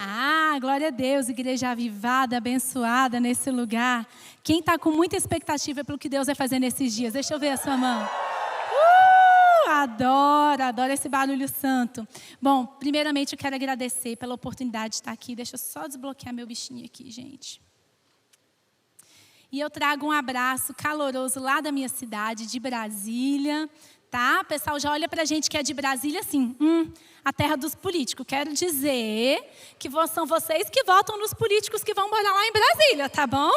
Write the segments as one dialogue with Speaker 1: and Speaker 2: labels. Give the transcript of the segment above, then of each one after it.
Speaker 1: Ah, glória a Deus, igreja avivada, abençoada nesse lugar. Quem está com muita expectativa pelo que Deus vai fazer nesses dias? Deixa eu ver a sua mão. Adoro esse barulho santo. Bom, primeiramente eu quero agradecer pela oportunidade de estar aqui. Deixa eu só desbloquear meu bichinho aqui, gente. E eu trago um abraço caloroso lá da minha cidade, de Brasília. Tá? O pessoal já olha pra gente que é de Brasília assim, a terra dos políticos. Quero dizer que são vocês que votam nos políticos que vão morar lá em Brasília, tá bom?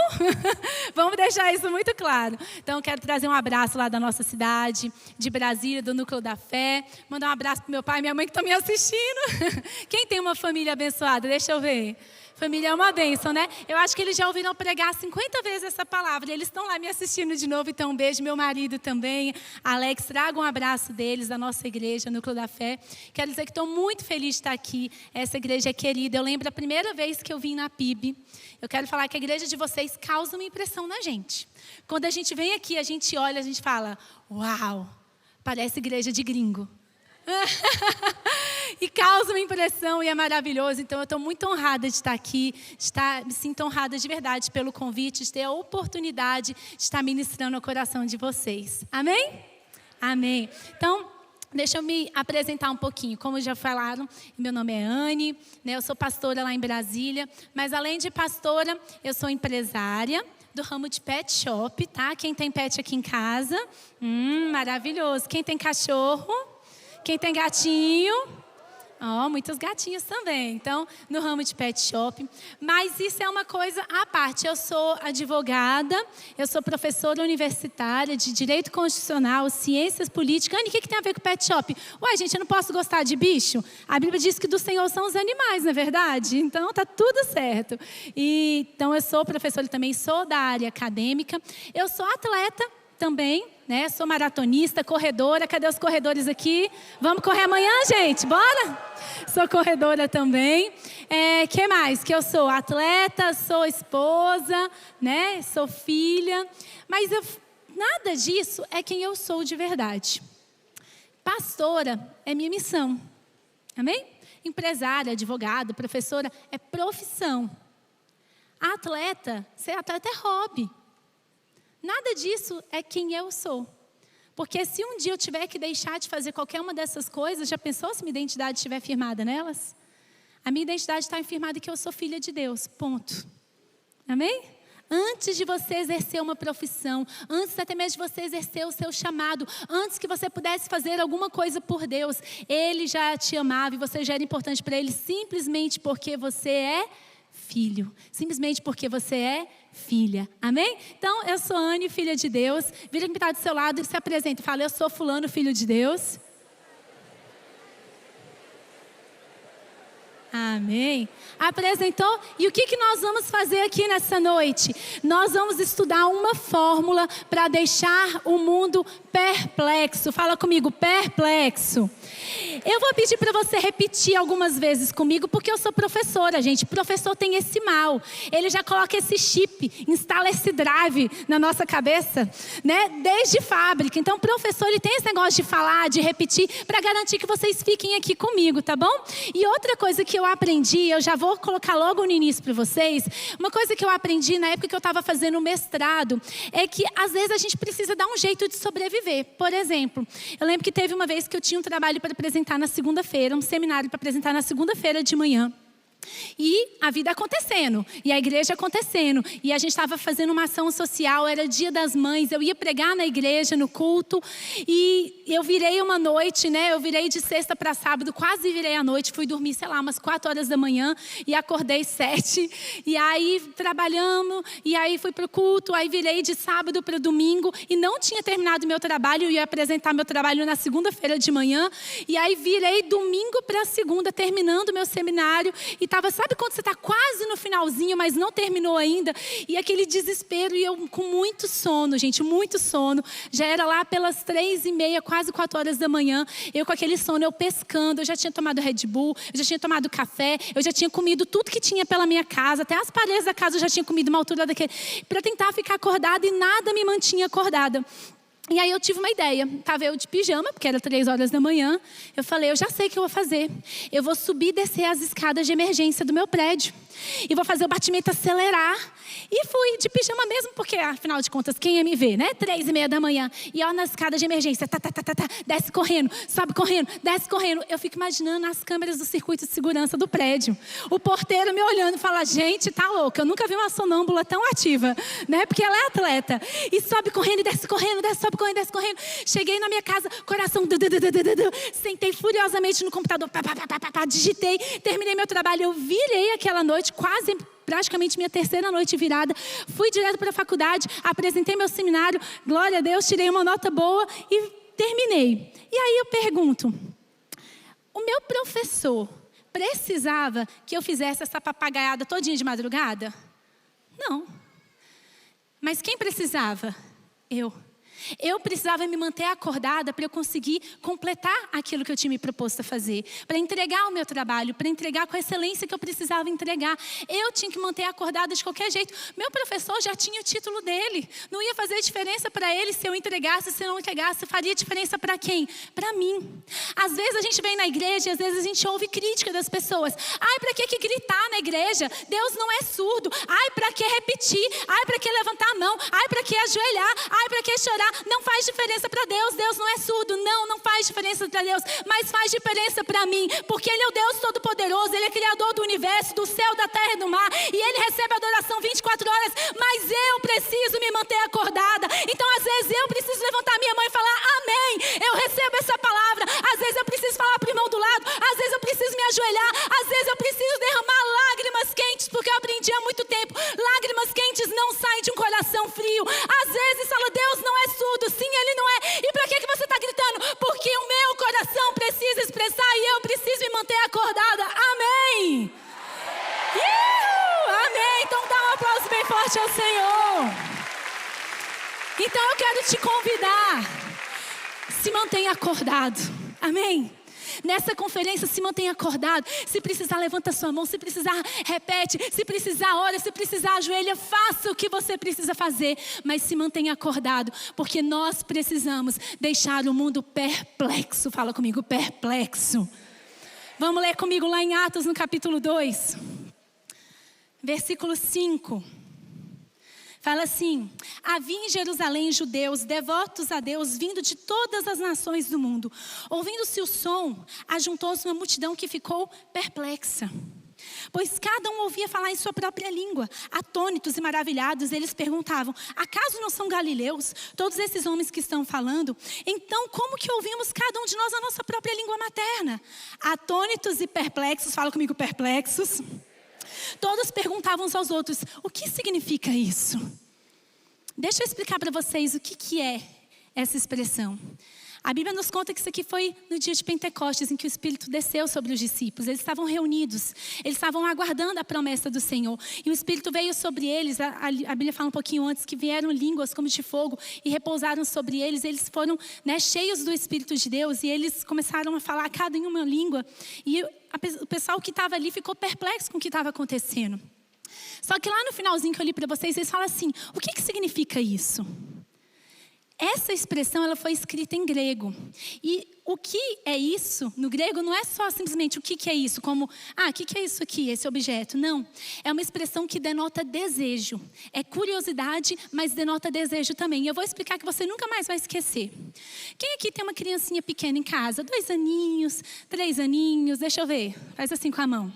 Speaker 1: Vamos deixar isso muito claro. Então, quero trazer um abraço lá da nossa cidade, de Brasília, do Núcleo da Fé. Mandar um abraço pro meu pai e minha mãe que estão me assistindo. Quem tem uma família abençoada? Deixa eu ver. Família é uma bênção, né? Eu acho que eles já ouviram pregar 50 vezes essa palavra. Eles estão lá me assistindo de novo, então um beijo. Meu marido também, Alex, traga um abraço deles, da nossa igreja, Núcleo da Fé. Quero dizer que estou muito feliz de estar aqui. Essa igreja é querida. Eu lembro a primeira vez que eu vim na PIB. Eu quero falar que a igreja de vocês causa uma impressão na gente. Quando a gente vem aqui, a gente olha, a gente fala, uau, parece igreja de gringo. E causa uma impressão e é maravilhoso. Então eu estou muito honrada de estar aqui, me sinto honrada de verdade pelo convite, de ter a oportunidade de estar ministrando o coração de vocês. Amém? Amém. Então, deixa eu me apresentar um pouquinho. Como já falaram, meu nome é Anne, né? Eu sou pastora lá em Brasília, mas além de pastora, eu sou empresária do ramo de pet shop, tá? Quem tem pet aqui em casa? Maravilhoso. Quem tem cachorro? Quem tem gatinho? Muitos gatinhos também. Então, no ramo de pet shop. Mas isso é uma coisa à parte. Eu sou advogada, eu sou professora universitária de Direito Constitucional, Ciências Políticas. Anny, o que tem a ver com pet shop? Ué, gente, eu não posso gostar de bicho? A Bíblia diz que do Senhor são os animais, não é verdade? Então, tá tudo certo. Então, eu sou professora também, sou da área acadêmica. Eu sou atleta também, né? Sou maratonista, corredora. Cadê os corredores aqui? Vamos correr amanhã, gente? Bora? Sou corredora também. Que mais? Que eu sou atleta, sou esposa, né? Sou filha. Mas nada disso é quem eu sou de verdade. Pastora é minha missão. Amém? Empresária, advogada, professora é profissão. Ser atleta é hobby. Nada disso é quem eu sou. Porque se um dia eu tiver que deixar de fazer qualquer uma dessas coisas, já pensou se minha identidade estiver firmada nelas? A minha identidade está firmada que eu sou filha de Deus, ponto. Amém? Antes de você exercer uma profissão, antes até mesmo de você exercer o seu chamado, antes que você pudesse fazer alguma coisa por Deus, Ele já te amava e você já era importante para Ele simplesmente porque você é filho, simplesmente porque você é filha, amém? Então, eu sou Anne, filha de Deus. Vira quem está do seu lado e se apresenta e fala, eu sou fulano, filho de Deus. Amém. Apresentou? E o que nós vamos fazer aqui nessa noite? Nós vamos estudar uma fórmula para deixar o mundo perplexo. Fala comigo, perplexo. Eu vou pedir para você repetir algumas vezes comigo, porque eu sou professora, gente. Professor tem esse mal. Ele já coloca esse chip, instala esse drive na nossa cabeça, né? Desde fábrica. Então, o professor, ele tem esse negócio de falar, de repetir, para garantir que vocês fiquem aqui comigo, tá bom? E outra coisa que eu aprendi, eu já vou colocar logo no início para vocês, uma coisa que eu aprendi na época que eu estava fazendo o mestrado, é que às vezes a gente precisa dar um jeito de sobreviver. Por exemplo, eu lembro que teve uma vez que eu tinha um trabalho para apresentar na segunda-feira, um seminário para apresentar na segunda-feira de manhã. E a vida acontecendo, e a igreja acontecendo, e a gente estava fazendo uma ação social, era Dia das Mães, eu ia pregar na igreja, no culto, e eu virei uma noite, né? Eu virei de sexta para sábado, quase virei à noite, fui dormir, sei lá, umas 4 horas da manhã, e acordei 7, e aí trabalhando, e aí fui para o culto, aí virei de sábado para domingo, e não tinha terminado meu trabalho, eu ia apresentar meu trabalho na segunda-feira de manhã, e aí virei domingo para segunda, terminando meu seminário, e sabe quando você está quase no finalzinho, mas não terminou ainda? E aquele desespero, e eu com muito sono, gente, muito sono. Já era lá pelas 3h30, quase 4 horas da manhã. Eu com aquele sono, eu pescando, eu já tinha tomado Red Bull, eu já tinha tomado café, eu já tinha comido tudo que tinha pela minha casa, até as paredes da casa eu já tinha comido uma altura daquele, para tentar ficar acordada, e nada me mantinha acordada. E aí eu tive uma ideia, estava eu de pijama, porque era 3 horas da manhã. Eu falei, eu já sei o que eu vou fazer. Eu vou subir e descer as escadas de emergência do meu prédio. E vou fazer o batimento acelerar. E fui de pijama mesmo, porque afinal de contas, quem ia me ver, né? 3:30 da manhã. E ó, na escada de emergência, desce correndo, sobe correndo, desce correndo. Eu fico imaginando as câmeras do circuito de segurança do prédio. O porteiro me olhando e fala, gente, tá louca. Eu nunca vi uma sonâmbula tão ativa, né? Porque ela é atleta. E sobe correndo, desce correndo, sobe correndo, desce correndo. Cheguei na minha casa, coração, sentei furiosamente no computador, digitei, terminei meu trabalho. Eu virei aquela noite, praticamente minha 3ª noite virada. Fui direto para a faculdade, apresentei meu seminário, glória a Deus, tirei uma nota boa e terminei. E aí eu pergunto, o meu professor precisava que eu fizesse essa papagaiada todinha de madrugada? Não. Mas quem precisava? Eu precisava me manter acordada para eu conseguir completar aquilo que eu tinha me proposto a fazer. Para entregar o meu trabalho, para entregar com a excelência que eu precisava entregar. Eu tinha que manter acordada de qualquer jeito. Meu professor já tinha o título dele. Não ia fazer diferença para ele se eu entregasse, se eu não entregasse. Faria diferença para quem? Para mim. Às vezes a gente vem na igreja e às vezes a gente ouve crítica das pessoas. Ai, para que gritar na igreja? Deus não é surdo. Ai, para que repetir? Ai, para que levantar a mão? Ai, para que ajoelhar? Ai, para que chorar? Não faz diferença para Deus. Deus não é surdo. Não faz diferença para Deus. Mas faz diferença para mim. Porque Ele é o Deus Todo-Poderoso. Ele é Criador do universo, do céu, da terra e do mar. E Ele recebe adoração 24 horas. Mas eu preciso me manter acordada. Então, às vezes, eu preciso levantar minha mão e falar, amém. Eu recebo essa palavra. Às vezes, eu preciso falar para o irmão do lado. Às vezes, eu preciso me ajoelhar. Às vezes, eu preciso derramar lágrimas quentes. Porque eu aprendi há muito tempo. Lágrimas quentes não saem de um coração frio. Às vezes, fala, Deus não é surdo. Sim, Ele não é. E para que você está gritando? Porque o meu coração precisa expressar e eu preciso me manter acordada. Amém. Amém. Então dá um aplauso bem forte ao Senhor. Então eu quero te convidar. Se mantenha acordado. Amém. Nessa conferência, se mantenha acordado. Se precisar, levanta sua mão. Se precisar, repete. Se precisar, ora. Se precisar, ajoelha. Faça o que você precisa fazer. Mas se mantenha acordado. Porque nós precisamos deixar o mundo perplexo. Fala comigo, perplexo. Vamos ler comigo lá em Atos, no capítulo 2. Versículo 5. Fala assim, havia em Jerusalém judeus devotos a Deus, vindo de todas as nações do mundo. Ouvindo-se o som, ajuntou-se uma multidão que ficou perplexa. Pois cada um ouvia falar em sua própria língua. Atônitos e maravilhados, eles perguntavam, acaso não são galileus todos esses homens que estão falando? Então, como que ouvimos cada um de nós a nossa própria língua materna? Atônitos e perplexos, fala comigo, perplexos. Todos perguntavam uns aos outros, o que significa isso? Deixa eu explicar para vocês o que é essa expressão. A Bíblia nos conta que isso aqui foi no dia de Pentecostes, em que o Espírito desceu sobre os discípulos. Eles estavam reunidos, eles estavam aguardando a promessa do Senhor. E o Espírito veio sobre eles, a Bíblia fala um pouquinho antes, que vieram línguas como de fogo e repousaram sobre eles. Eles foram, cheios do Espírito de Deus e eles começaram a falar cada em uma língua. E o pessoal que estava ali ficou perplexo com o que estava acontecendo. Só que lá no finalzinho que eu li para vocês, eles falam assim, o que significa isso? Essa expressão ela foi escrita em grego. E o que é isso? No grego não é só simplesmente o que é isso, como, o que é isso aqui, esse objeto. Não, é uma expressão que denota desejo. É curiosidade, mas denota desejo também. E eu vou explicar que você nunca mais vai esquecer. Quem aqui tem uma criancinha pequena em casa? 2 aninhos, 3 aninhos, deixa eu ver. Faz assim com a mão.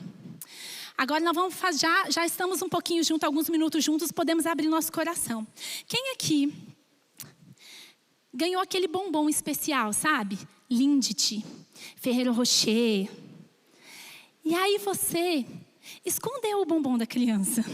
Speaker 1: Agora nós vamos fazer, já estamos um pouquinho juntos, alguns minutos juntos, podemos abrir nosso coração. Quem aqui ganhou aquele bombom especial, sabe? Lindt, Ferrero Rocher. E aí você escondeu o bombom da criança.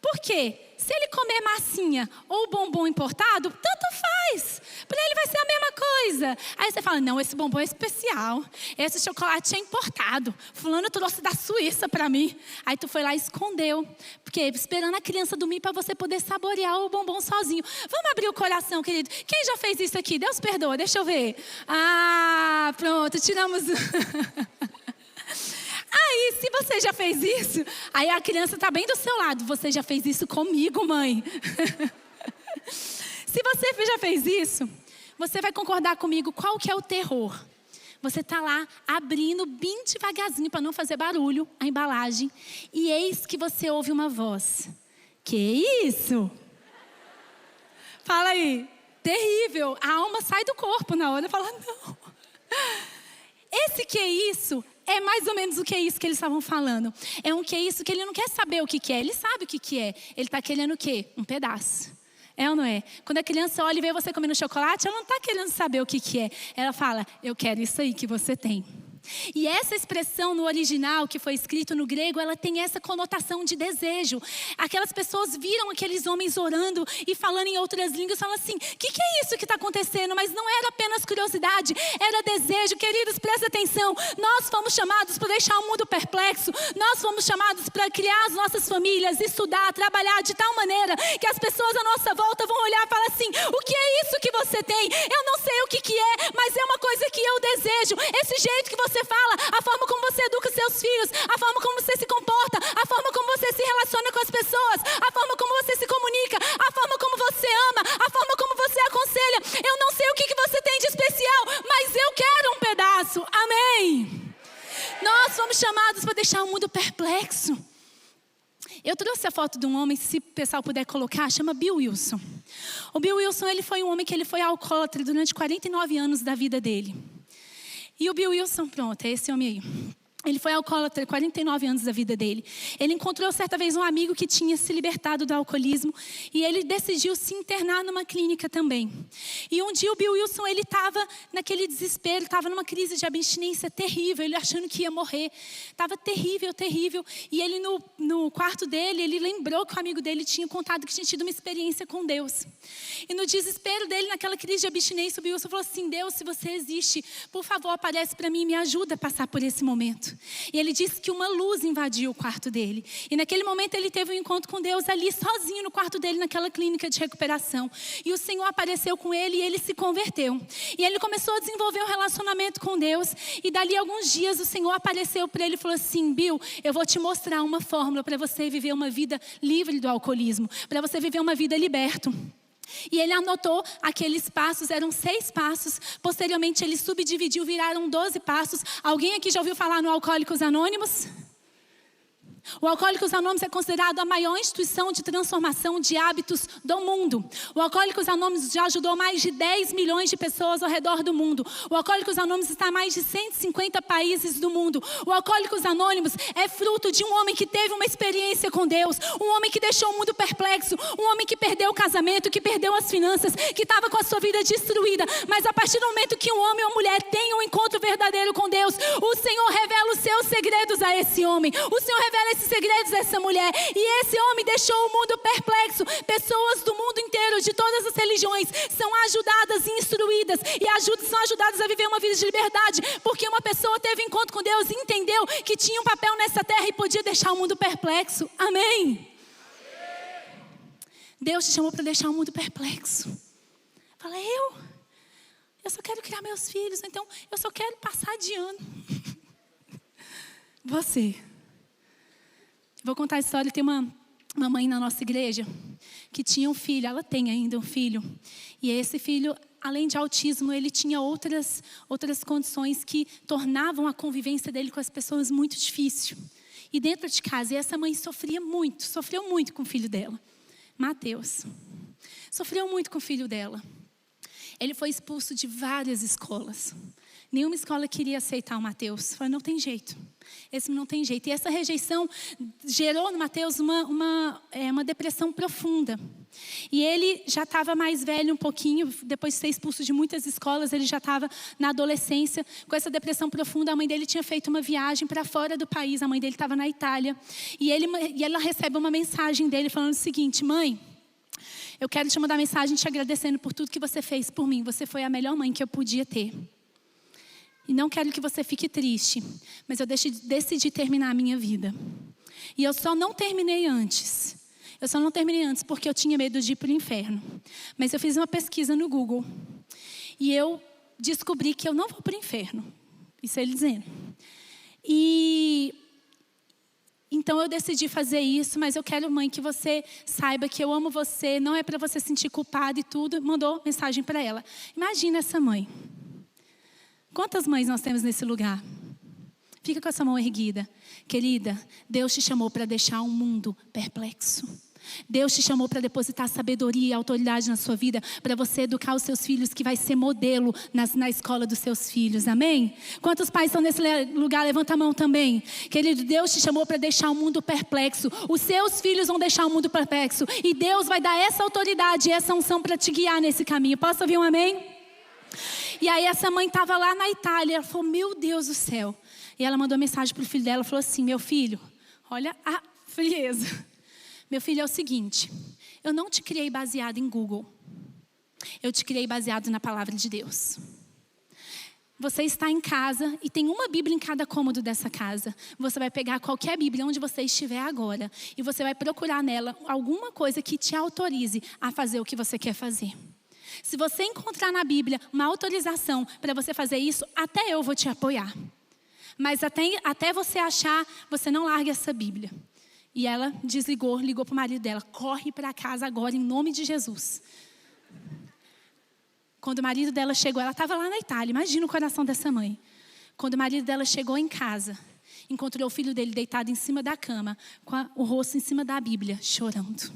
Speaker 1: Por quê? Se ele comer massinha ou bombom importado, tanto faz. Para ele vai ser a mesma coisa. Aí você fala, não, esse bombom é especial. Esse chocolate é importado. Fulano trouxe da Suíça para mim. Aí tu foi lá e escondeu. Porque esperando a criança dormir para você poder saborear o bombom sozinho. Vamos abrir o coração, querido. Quem já fez isso aqui? Deus perdoa, deixa eu ver. Pronto, tiramos... Aí, se você já fez isso, aí a criança está bem do seu lado. Você já fez isso comigo, mãe. Se você já fez isso, você vai concordar comigo qual que é o terror. Você está lá abrindo bem devagarzinho para não fazer barulho a embalagem. E eis que você ouve uma voz. Que isso? Fala aí. Terrível. A alma sai do corpo na hora e fala, não. Esse que é isso é mais ou menos o que é isso que eles estavam falando. É um que é isso que ele não quer saber o que é. Ele sabe o que é. Ele está querendo o quê? Um pedaço. É ou não é? Quando a criança olha e vê você comendo chocolate, ela não está querendo saber o que é. Ela fala, eu quero isso aí que você tem. E essa expressão no original, que foi escrito no grego, ela tem essa conotação de desejo. Aquelas pessoas viram aqueles homens orando e falando em outras línguas, falam assim, o que é isso que está acontecendo? Mas não era apenas curiosidade, era desejo. Queridos, prestem atenção, nós fomos chamados para deixar o mundo perplexo, nós fomos chamados para criar as nossas famílias, estudar, trabalhar de tal maneira que as pessoas à nossa volta vão olhar e falar assim, o que é isso que você tem? Eu não sei o que é, mas é uma coisa que eu desejo. Esse jeito que você fala, a forma como você educa seus filhos, a forma como você se comporta, a forma como você se relaciona com as pessoas, a forma como você se comunica, a forma como você ama, a forma como você aconselha. Eu não sei o que você tem de especial, mas eu quero um pedaço. Amém? Nós fomos chamados para deixar o mundo perplexo. Eu trouxe a foto de um homem, se o pessoal puder colocar, chama Bill Wilson. O Bill Wilson, ele foi um homem que ele foi alcoólatra durante 49 anos da vida dele. E o Bill Wilson, pronto, é esse homem aí. Ele foi alcoólatra 49 anos da vida dele. Ele encontrou certa vez um amigo que tinha se libertado do alcoolismo e ele decidiu se internar numa clínica também. E um dia o Bill Wilson, ele estava naquele desespero, estava numa crise de abstinência terrível, ele achando que ia morrer. Estava terrível, terrível. E ele no quarto dele, ele lembrou que o amigo dele tinha contado que tinha tido uma experiência com Deus. E no desespero dele, naquela crise de abstinência, o Bill Wilson falou assim, Deus, se você existe, por favor, aparece para mim e me ajuda a passar por esse momento. E ele disse que uma luz invadiu o quarto dele. E naquele momento ele teve um encontro com Deus ali sozinho no quarto dele, naquela clínica de recuperação. E o Senhor apareceu com ele e ele se converteu. E ele começou a desenvolver um relacionamento com Deus. E dali a alguns dias o Senhor apareceu para ele e falou assim, Bill, eu vou te mostrar uma fórmula para você viver uma vida livre do alcoolismo. Para você viver uma vida liberto. E ele anotou aqueles passos, eram 6 passos. Posteriormente ele subdividiu, viraram 12 passos. Alguém aqui já ouviu falar no Alcoólicos Anônimos? O Alcoólicos Anônimos é considerado a maior instituição de transformação de hábitos do mundo. O Alcoólicos Anônimos já ajudou mais de 10 milhões de pessoas ao redor do mundo. O Alcoólicos Anônimos está em mais de 150 países do mundo. O Alcoólicos Anônimos é fruto de um homem que teve uma experiência com Deus. Um homem que deixou o mundo perplexo. Um homem que perdeu o casamento, que perdeu as finanças, que estava com a sua vida destruída. Mas a partir do momento que um homem ou mulher tem um encontro verdadeiro com Deus, o Senhor revela os seus segredos a esse homem. O Senhor revela esses segredos dessa mulher. E esse homem deixou o mundo perplexo. Pessoas do mundo inteiro, de todas as religiões, são ajudadas e instruídas e são ajudadas a viver uma vida de liberdade, porque uma pessoa teve encontro com Deus e entendeu que tinha um papel nessa terra e podia deixar o mundo perplexo. Amém? Deus te chamou para deixar o mundo perplexo. Fala, eu só quero criar meus filhos, então eu só quero passar de ano. Você. Vou contar a história. Tem uma mãe na nossa igreja que tinha um filho, ela tem ainda um filho. E esse filho, além de autismo, ele tinha outras condições que tornavam a convivência dele com as pessoas muito difícil. E dentro de casa, e essa mãe sofreu muito com o filho dela, Mateus. Sofreu muito com o filho dela. Ele foi expulso de várias escolas. Nenhuma escola queria aceitar o Mateus. Falou, não tem jeito. Esse não tem jeito. E essa rejeição gerou no Mateus uma depressão profunda. E ele já estava mais velho um pouquinho, depois de ser expulso de muitas escolas, ele já estava na adolescência, com essa depressão profunda. A mãe dele tinha feito uma viagem para fora do país, a mãe dele estava na Itália. E ela recebe uma mensagem dele falando o seguinte, mãe, eu quero te mandar mensagem te agradecendo por tudo que você fez por mim. Você foi a melhor mãe que eu podia ter. E não quero que você fique triste, mas eu decidi terminar a minha vida. E eu só não terminei antes. Porque eu tinha medo de ir para o inferno. Mas eu fiz uma pesquisa no Google. E eu descobri que eu não vou para o inferno. Isso é ele dizendo. E Então eu decidi fazer isso, mas eu quero, mãe, que você saiba que eu amo você, não é para você sentir culpada e tudo. Mandou mensagem para ela. Imagina essa mãe. Quantas mães nós temos nesse lugar? Fica com essa mão erguida. Querida, Deus te chamou para deixar um mundo perplexo. Deus te chamou para depositar sabedoria e autoridade na sua vida, para você educar os seus filhos, que vai ser modelo na escola dos seus filhos, amém? Quantos pais estão nesse lugar? Levanta a mão também. Querido, Deus te chamou para deixar o mundo perplexo. Os seus filhos vão deixar o mundo perplexo, e Deus vai dar essa autoridade e essa unção para te guiar nesse caminho. Posso ouvir um amém? E aí essa mãe estava lá na Itália, ela falou, meu Deus do céu. E ela mandou mensagem para o filho dela, falou assim, meu filho, olha a frieza. Meu filho, é o seguinte, eu não te criei baseado em Google. Eu te criei baseado na palavra de Deus. Você está em casa e tem uma Bíblia em cada cômodo dessa casa. Você vai pegar qualquer Bíblia onde você estiver agora e você vai procurar nela alguma coisa que te autorize a fazer o que você quer fazer. Se você encontrar na Bíblia uma autorização para você fazer isso, até eu vou te apoiar. Mas até você achar, você não larga essa Bíblia. E ela desligou, ligou para o marido dela. Corre para casa agora, em nome de Jesus. Quando o marido dela chegou, ela estava lá na Itália. Imagina o coração dessa mãe. Quando o marido dela chegou em casa, encontrou o filho dele deitado em cima da cama, com o rosto em cima da Bíblia, chorando.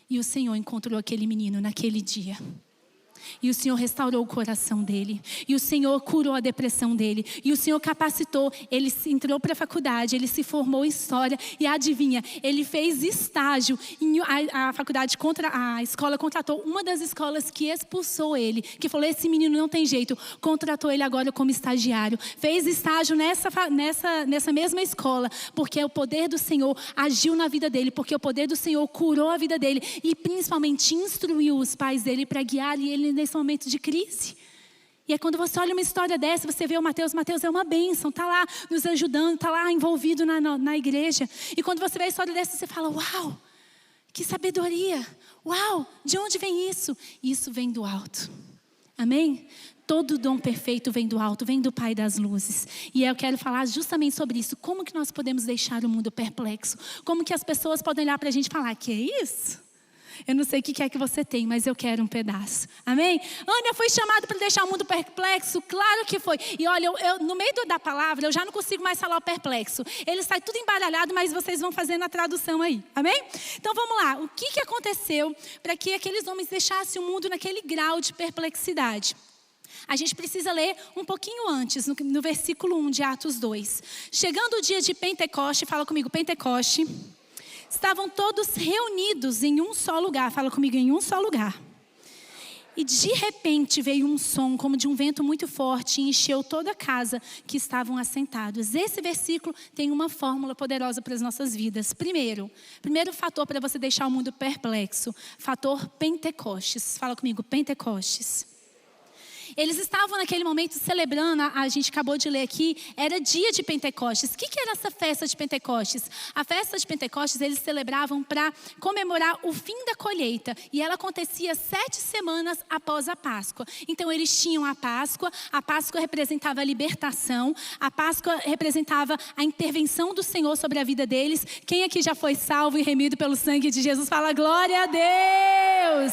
Speaker 1: E o Senhor encontrou aquele menino naquele dia. E o Senhor restaurou o coração dele. E o Senhor curou a depressão dele. E o Senhor capacitou. Ele entrou para a faculdade. Ele se formou em história. E adivinha, ele fez estágio. A escola contratou uma das escolas que expulsou ele. Que falou, esse menino não tem jeito. Contratou ele agora como estagiário. Fez estágio nessa mesma escola. Porque o poder do Senhor agiu na vida dele. Porque o poder do Senhor curou a vida dele. E principalmente instruiu os pais dele para guiar ele nesse momento de crise. E é quando você olha uma história dessa, você vê o Mateus. Mateus é uma bênção, está lá nos ajudando, está lá envolvido na igreja. E quando você vê a história dessa, você fala, uau, que sabedoria. Uau, de onde vem isso? Isso vem do alto. Amém? Todo dom perfeito vem do alto, vem do Pai das luzes. E eu quero falar justamente sobre isso. Como que nós podemos deixar o mundo perplexo? Como que as pessoas podem olhar para a gente e falar, que é isso? Eu não sei o que é que você tem, mas eu quero um pedaço. Amém? Ânia, foi chamado para deixar o mundo perplexo? Claro que foi. E olha, eu no meio da palavra, eu já não consigo mais falar o perplexo. Ele sai tudo embaralhado, mas vocês vão fazendo a tradução aí. Amém? Então vamos lá. O que aconteceu para que aqueles homens deixassem o mundo naquele grau de perplexidade? A gente precisa ler um pouquinho antes, no versículo 1 de Atos 2. Chegando o dia de Pentecoste, fala comigo, Pentecoste. Estavam todos reunidos em um só lugar. Fala comigo, em um só lugar. E de repente veio um som como de um vento muito forte e encheu toda a casa que estavam assentados. Esse versículo tem uma fórmula poderosa para as nossas vidas. Primeiro fator para você deixar o mundo perplexo. Fator Pentecostes. Fala comigo, Pentecostes. Eles estavam naquele momento celebrando, a gente acabou de ler aqui, era dia de Pentecostes. O que era essa festa de Pentecostes? A festa de Pentecostes eles celebravam para comemorar o fim da colheita. E ela acontecia 7 semanas após a Páscoa. Então eles tinham a Páscoa representava a libertação, a Páscoa representava a intervenção do Senhor sobre a vida deles. Quem aqui já foi salvo e remido pelo sangue de Jesus? Fala glória a Deus!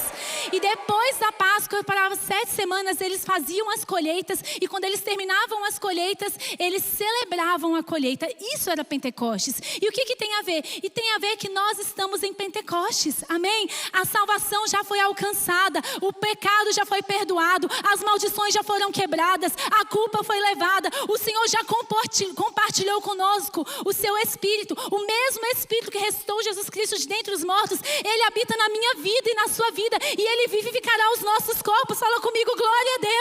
Speaker 1: E depois da Páscoa, para 7 semanas, eles faziam as colheitas, e quando eles terminavam as colheitas, eles celebravam a colheita. Isso era Pentecostes. E o que tem a ver? E tem a ver que nós estamos em Pentecostes, amém? A salvação já foi alcançada, o pecado já foi perdoado, as maldições já foram quebradas, a culpa foi levada, o Senhor já compartilhou conosco o seu Espírito, o mesmo Espírito que ressuscitou Jesus Cristo de dentre os mortos, Ele habita na minha vida e na sua vida, e Ele vivificará os nossos corpos. Fala comigo, glória a Deus.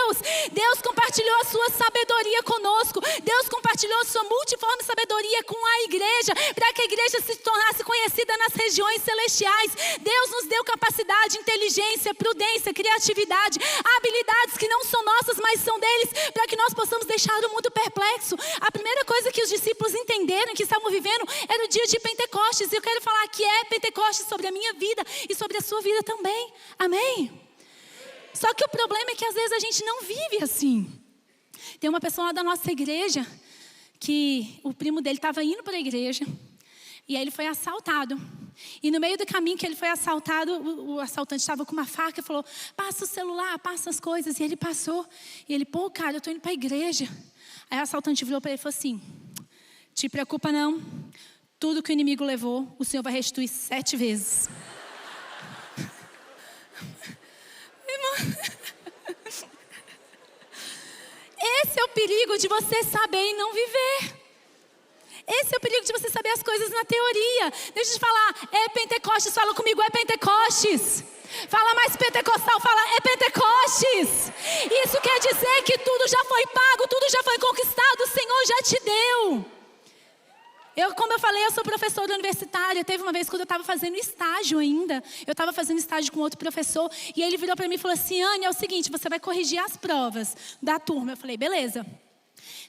Speaker 1: Deus compartilhou a sua sabedoria conosco. Deus compartilhou a sua multiforme sabedoria com a igreja, para que a igreja se tornasse conhecida nas regiões celestiais. Deus nos deu capacidade, inteligência, prudência, criatividade, habilidades que não são nossas, mas são deles, para que nós possamos deixar o mundo perplexo. A primeira coisa que os discípulos entenderam, que estavam vivendo, era o dia de Pentecostes. E eu quero falar que é Pentecostes sobre a minha vida e sobre a sua vida também. Amém? Só que o problema é que às vezes a gente não vive assim. Tem uma pessoa lá da nossa igreja, que o primo dele estava indo para a igreja. E aí ele foi assaltado. E no meio do caminho que ele foi assaltado, o assaltante estava com uma faca e falou: passa o celular, passa as coisas. E ele passou. E ele: pô, cara, eu estou indo para a igreja. Aí o assaltante virou para ele e falou assim: te preocupa não. Tudo que o inimigo levou, o Senhor vai restituir 7 vezes. Irmão, esse é o perigo de você saber e não viver. Esse é o perigo de você saber as coisas na teoria. Deixa eu te falar, é Pentecostes, fala comigo, é Pentecostes. Fala mais pentecostal, fala, é Pentecostes. Isso quer dizer que tudo já foi pago, tudo já foi conquistado, o Senhor já te deu. Como eu falei, eu sou professora universitária. Teve uma vez quando eu estava fazendo estágio ainda. Eu estava fazendo estágio com outro professor. E ele virou para mim e falou assim: Anne, é o seguinte, você vai corrigir as provas da turma. Eu falei: beleza.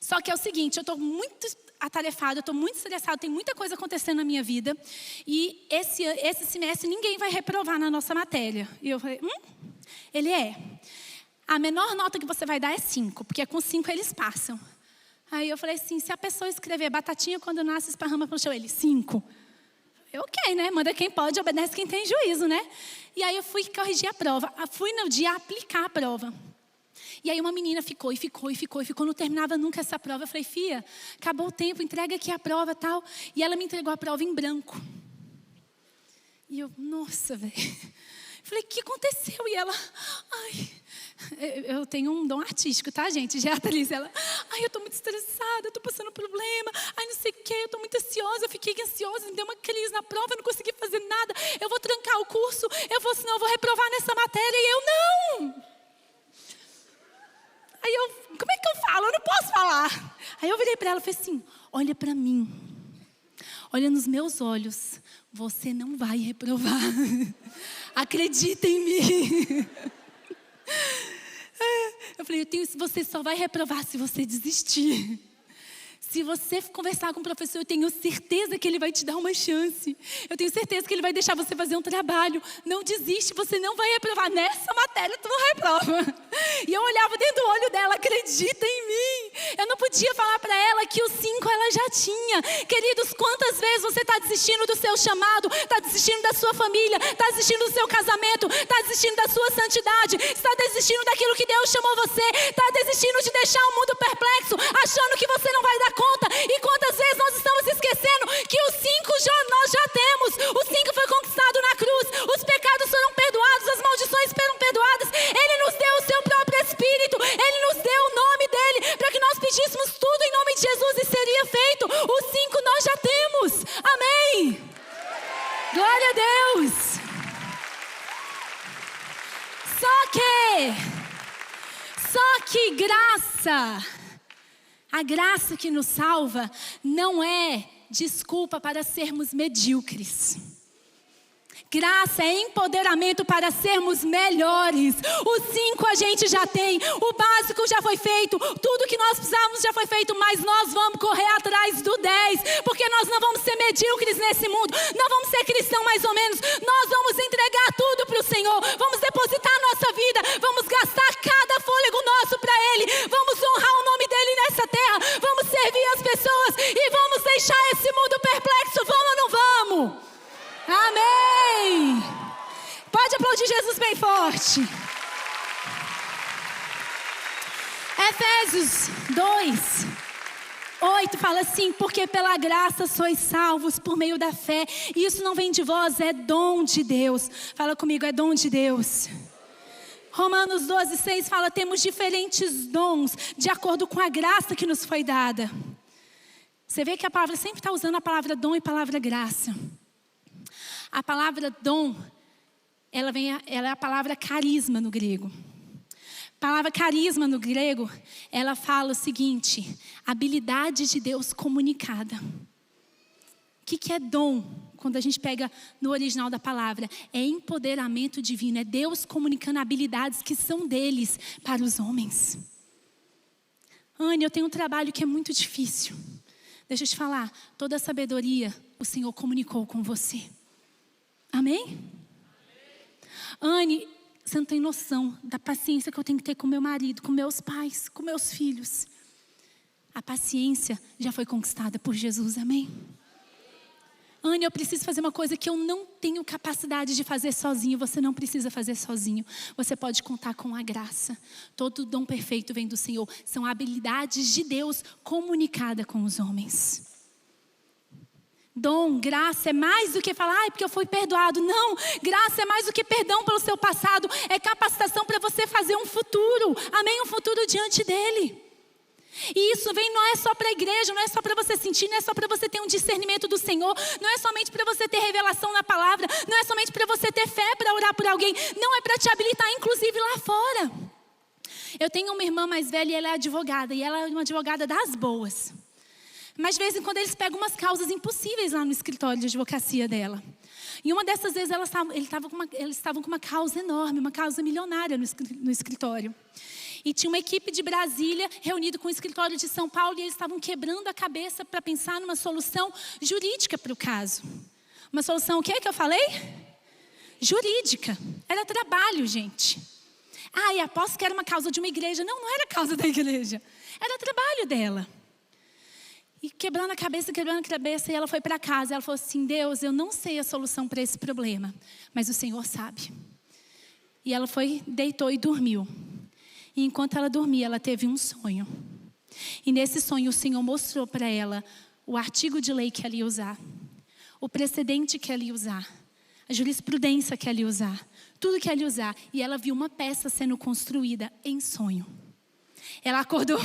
Speaker 1: Só que é o seguinte, eu estou muito atarefada, eu estou muito estressada, tem muita coisa acontecendo na minha vida. E esse semestre ninguém vai reprovar na nossa matéria. E eu falei: ele é. A menor nota que você vai dar é 5, porque com 5 eles passam. Aí eu falei assim: se a pessoa escrever batatinha quando nasce esparrama pelo chão, ele 5. Ok, né? Manda quem pode, obedece quem tem juízo, né? E aí eu fui corrigir a prova. Fui no dia aplicar a prova. E aí uma menina ficou. Não terminava nunca essa prova. Eu falei: fia, acabou o tempo, entrega aqui a prova e tal. E ela me entregou a prova em branco. E eu: nossa, velho. Falei: o que aconteceu? E ela: ai... Eu tenho um dom artístico, tá, gente? Já a Thalys, ela: ai, eu tô muito estressada, eu tô passando problema, ai, não sei o quê, eu tô muito ansiosa, eu fiquei ansiosa, me deu uma crise na prova, eu não consegui fazer nada, eu vou trancar o curso, senão eu vou reprovar nessa matéria. E eu: não! Aí como é que eu falo? Eu não posso falar. Aí eu virei pra ela e falei assim: olha pra mim, olha nos meus olhos, você não vai reprovar. Acredita em mim. Eu falei: você só vai reprovar se você desistir. Se você conversar com o professor, eu tenho certeza que ele vai te dar uma chance. Eu tenho certeza que ele vai deixar você fazer um trabalho. Não desiste, você não vai reprovar. Nessa matéria tu não reprova. E eu olhava dentro do olho dela: acredita em mim. Eu não podia falar para ela que os 5 ela já tinha. Queridos, quantas vezes você está desistindo do seu chamado, está desistindo da sua família, está desistindo do seu casamento, está desistindo da sua santidade, está desistindo daquilo que Deus chamou você, está desistindo de deixar o mundo perplexo, achando que você não vai dar conta. E quantas vezes nós estamos esquecendo que os 5 nós já temos. Os 5 foi conquistado na cruz. Os pecados foram perdoados, as maldições foram perdoadas. Ele nos deu o seu próprio Espírito. Ele nos deu o nome dele para que nós pedíssemos tudo em nome de Jesus e seria feito. Os 5 nós já temos. Amém. Glória a Deus. Só que graça, a graça que nos salva não é desculpa para sermos medíocres. Graça é empoderamento para sermos melhores. Os 5 a gente já tem, o básico já foi feito, tudo que nós precisávamos já foi feito, mas nós vamos correr atrás do 10, porque nós não vamos ser medíocres nesse mundo, não vamos ser cristãos mais ou menos, nós vamos entregar tudo para o Senhor, vamos depositar a nossa vida, vamos gastar cada fôlego nosso para Ele, vamos honrar o nome dEle nessa terra, vamos servir as pessoas e vamos deixar esse mundo perplexo. Vamos ou não vamos? Amém! Pode aplaudir Jesus bem forte. Efésios 2:8 fala assim: porque pela graça sois salvos por meio da fé. E isso não vem de vós, é dom de Deus. Fala comigo, é dom de Deus. Romanos 12:6 fala: temos diferentes dons de acordo com a graça que nos foi dada. Você vê que a palavra sempre está usando a palavra dom e palavra graça. A palavra dom, ela é a palavra carisma no grego. A palavra carisma no grego, ela fala o seguinte: habilidade de Deus comunicada. O que é dom? Quando a gente pega no original da palavra, é empoderamento divino, é Deus comunicando habilidades que são deles para os homens. Anne, eu tenho um trabalho que é muito difícil. Deixa eu te falar, toda a sabedoria o Senhor comunicou com você. Amém? Anne, você não tem noção da paciência que eu tenho que ter com meu marido, com meus pais, com meus filhos. A paciência já foi conquistada por Jesus, amém? Anne, eu preciso fazer uma coisa que eu não tenho capacidade de fazer sozinho. Você não precisa fazer sozinho. Você pode contar com a graça. Todo dom perfeito vem do Senhor. São habilidades de Deus comunicadas com os homens. Dom, graça é mais do que falar, porque eu fui perdoado. Não, graça é mais do que perdão pelo seu passado. É capacitação para você fazer um futuro. Amém? Um futuro diante dele. E isso vem, não é só para a igreja, não é só para você sentir, não é só para você ter um discernimento do Senhor, não é somente para você ter revelação na palavra, não é somente para você ter fé para orar por alguém, não é para te habilitar, inclusive lá fora. Eu tenho uma irmã mais velha e ela é advogada, e ela é uma advogada das boas. Mas de vez em quando eles pegam umas causas impossíveis lá no escritório de advocacia dela. E uma dessas vezes eles estavam com uma causa enorme, uma causa milionária no escritório. E tinha uma equipe de Brasília reunida com o escritório de São Paulo e eles estavam quebrando a cabeça para pensar numa solução jurídica para o caso. Uma solução o quê que eu falei? Jurídica. Era trabalho, gente. E aposto que era uma causa de uma igreja. Não, não era causa da igreja. Era trabalho dela. E quebrando a cabeça, e ela foi para casa. Ela falou assim, Deus, eu não sei a solução para esse problema, mas o Senhor sabe. E ela foi, deitou e dormiu. E enquanto ela dormia, ela teve um sonho. E nesse sonho o Senhor mostrou para ela o artigo de lei que ela ia usar, o precedente que ela ia usar, a jurisprudência que ela ia usar, tudo que ela ia usar. E ela viu uma peça sendo construída em sonho. Ela acordou,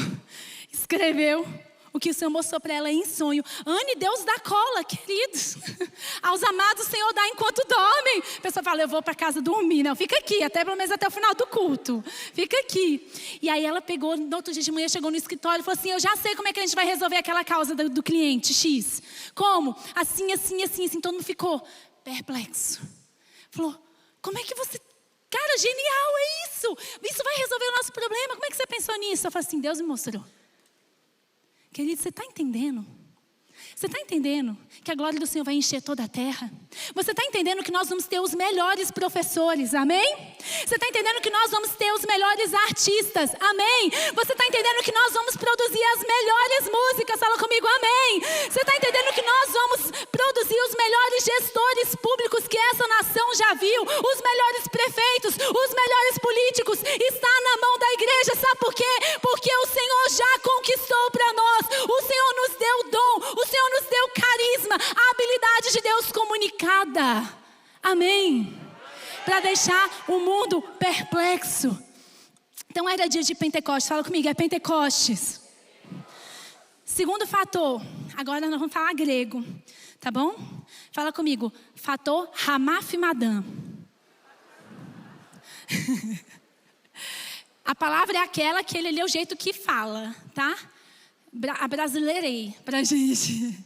Speaker 1: escreveu o que o Senhor mostrou para ela em sonho. Anne, Deus dá cola, queridos. Aos amados o Senhor dá enquanto dormem. A pessoa fala, eu vou para casa dormir. Não, fica aqui, pelo menos até o final do culto. Fica aqui. E aí ela pegou, no outro dia de manhã, chegou no escritório e falou assim, eu já sei como é que a gente vai resolver aquela causa do cliente X. Como? Assim. Todo mundo ficou perplexo. Falou, como é que você... Cara, genial, é isso. Isso vai resolver o nosso problema. Como é que você pensou nisso? Eu falei assim, Deus me mostrou. Querido, você está entendendo? Você está entendendo que a glória do Senhor vai encher toda a terra? Você está entendendo que nós vamos ter os melhores professores, amém? Você está entendendo que nós vamos ter os melhores artistas, amém? Você está entendendo que nós vamos produzir as melhores músicas, fala comigo, amém? Você está entendendo que nós vamos produzir os melhores gestores públicos que essa nação já viu, os melhores prefeitos, os melhores políticos, está na mão da igreja, sabe por quê? Porque o Senhor já conquistou para nós, o Senhor nos deu dom, o Senhor nos deu carisma, a habilidade de Deus comunicada. Amém? Para deixar o mundo perplexo. Então era dia de Pentecostes. Fala comigo, é Pentecostes. Segundo fator. Agora nós vamos falar grego. Tá bom? Fala comigo. Fator Hamaf Madam. A palavra é aquela que ele lê o jeito que fala, tá? Abrasileirei pra gente.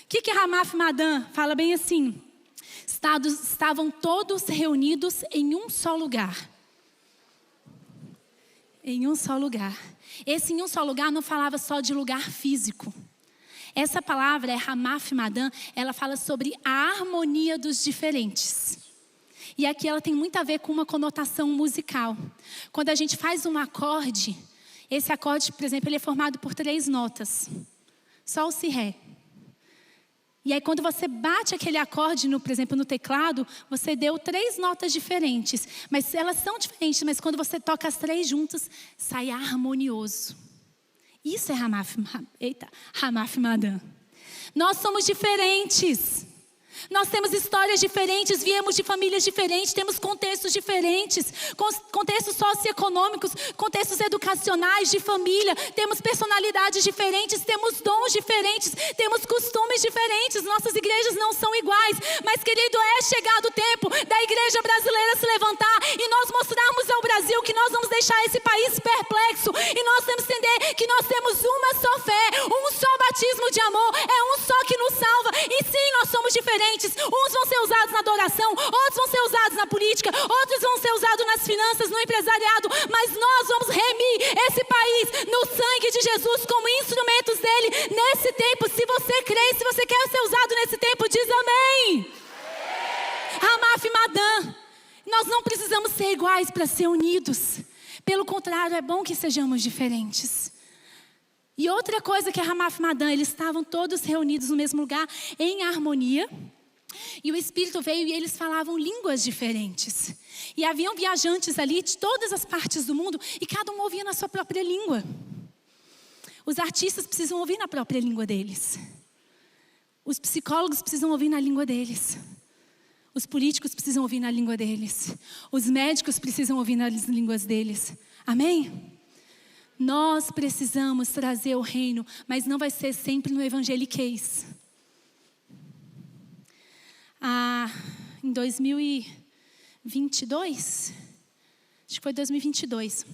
Speaker 1: O que é Hamaf Madam? Fala bem assim. Estavam todos reunidos em um só lugar. Em um só lugar. Esse em um só lugar não falava só de lugar físico. Essa palavra é Hamaf Madam, ela fala sobre a harmonia dos diferentes. E aqui ela tem muito a ver com uma conotação musical. Quando a gente faz um acorde, esse acorde, por exemplo, ele é formado por 3 notas. Sol, si, ré. E aí quando você bate aquele acorde, por exemplo, no teclado, você deu 3 notas diferentes. Mas elas são diferentes, mas quando você toca as 3 juntas, sai harmonioso. Isso é Hamaf Madam. Nós somos diferentes. Nós temos histórias diferentes, viemos de famílias diferentes, temos contextos diferentes, contextos socioeconômicos, contextos educacionais de família, temos personalidades diferentes, temos dons diferentes, temos costumes diferentes, nossas igrejas não são iguais, mas querido, é chegado o tempo da igreja brasileira se levantar e nós mostrarmos ao Brasil que nós vamos deixar esse país perplexo e nós temos que entender que nós temos uma só fé, um só batismo de amor, é um só que nos salva e sim, nós somos diferentes. Uns vão ser usados na adoração, outros vão ser usados na política, outros vão ser usados nas finanças, no empresariado, mas nós vamos remir esse país no sangue de Jesus como instrumentos dele nesse tempo. Se você crê, se você quer ser usado nesse tempo, diz amém. Hamaf Madam. Nós não precisamos ser iguais para ser unidos. Pelo contrário, é bom que sejamos diferentes. E outra coisa que é Ramaf Madã, eles estavam todos reunidos no mesmo lugar, em harmonia. E o Espírito veio e eles falavam línguas diferentes. E haviam viajantes ali de todas as partes do mundo e cada um ouvia na sua própria língua. Os artistas precisam ouvir na própria língua deles. Os psicólogos precisam ouvir na língua deles. Os políticos precisam ouvir na língua deles. Os médicos precisam ouvir nas línguas deles. Amém? Nós precisamos trazer o reino, mas não vai ser sempre no evangeliquez. Em 2022, acho que foi 2022,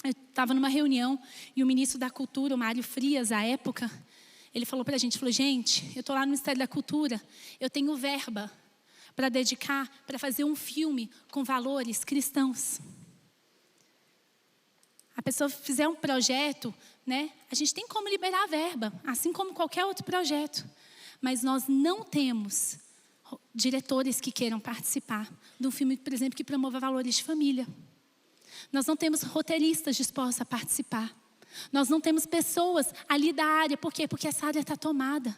Speaker 1: eu estava numa reunião e o ministro da Cultura, o Mário Frias, à época, ele falou para a gente, gente, eu estou lá no Ministério da Cultura, eu tenho verba para dedicar, para fazer um filme com valores cristãos. A pessoa fizer um projeto, né? A gente tem como liberar a verba, assim como qualquer outro projeto. Mas nós não temos diretores que queiram participar de um filme, por exemplo, que promova valores de família. Nós não temos roteiristas dispostos a participar. Nós não temos pessoas ali da área. Por quê? Porque essa área está tomada.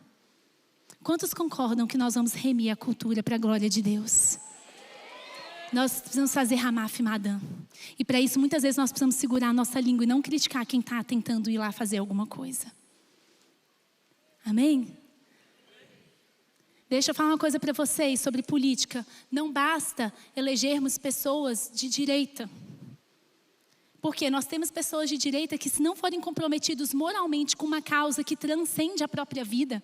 Speaker 1: Quantos concordam que nós vamos remir a cultura para a glória de Deus? Nós precisamos fazer Ramaf Madã. E para isso, muitas vezes, nós precisamos segurar a nossa língua e não criticar quem está tentando ir lá fazer alguma coisa. Amém? Deixa eu falar uma coisa para vocês sobre política. Não basta elegermos pessoas de direita. Porque nós temos pessoas de direita que, se não forem comprometidos moralmente com uma causa que transcende a própria vida,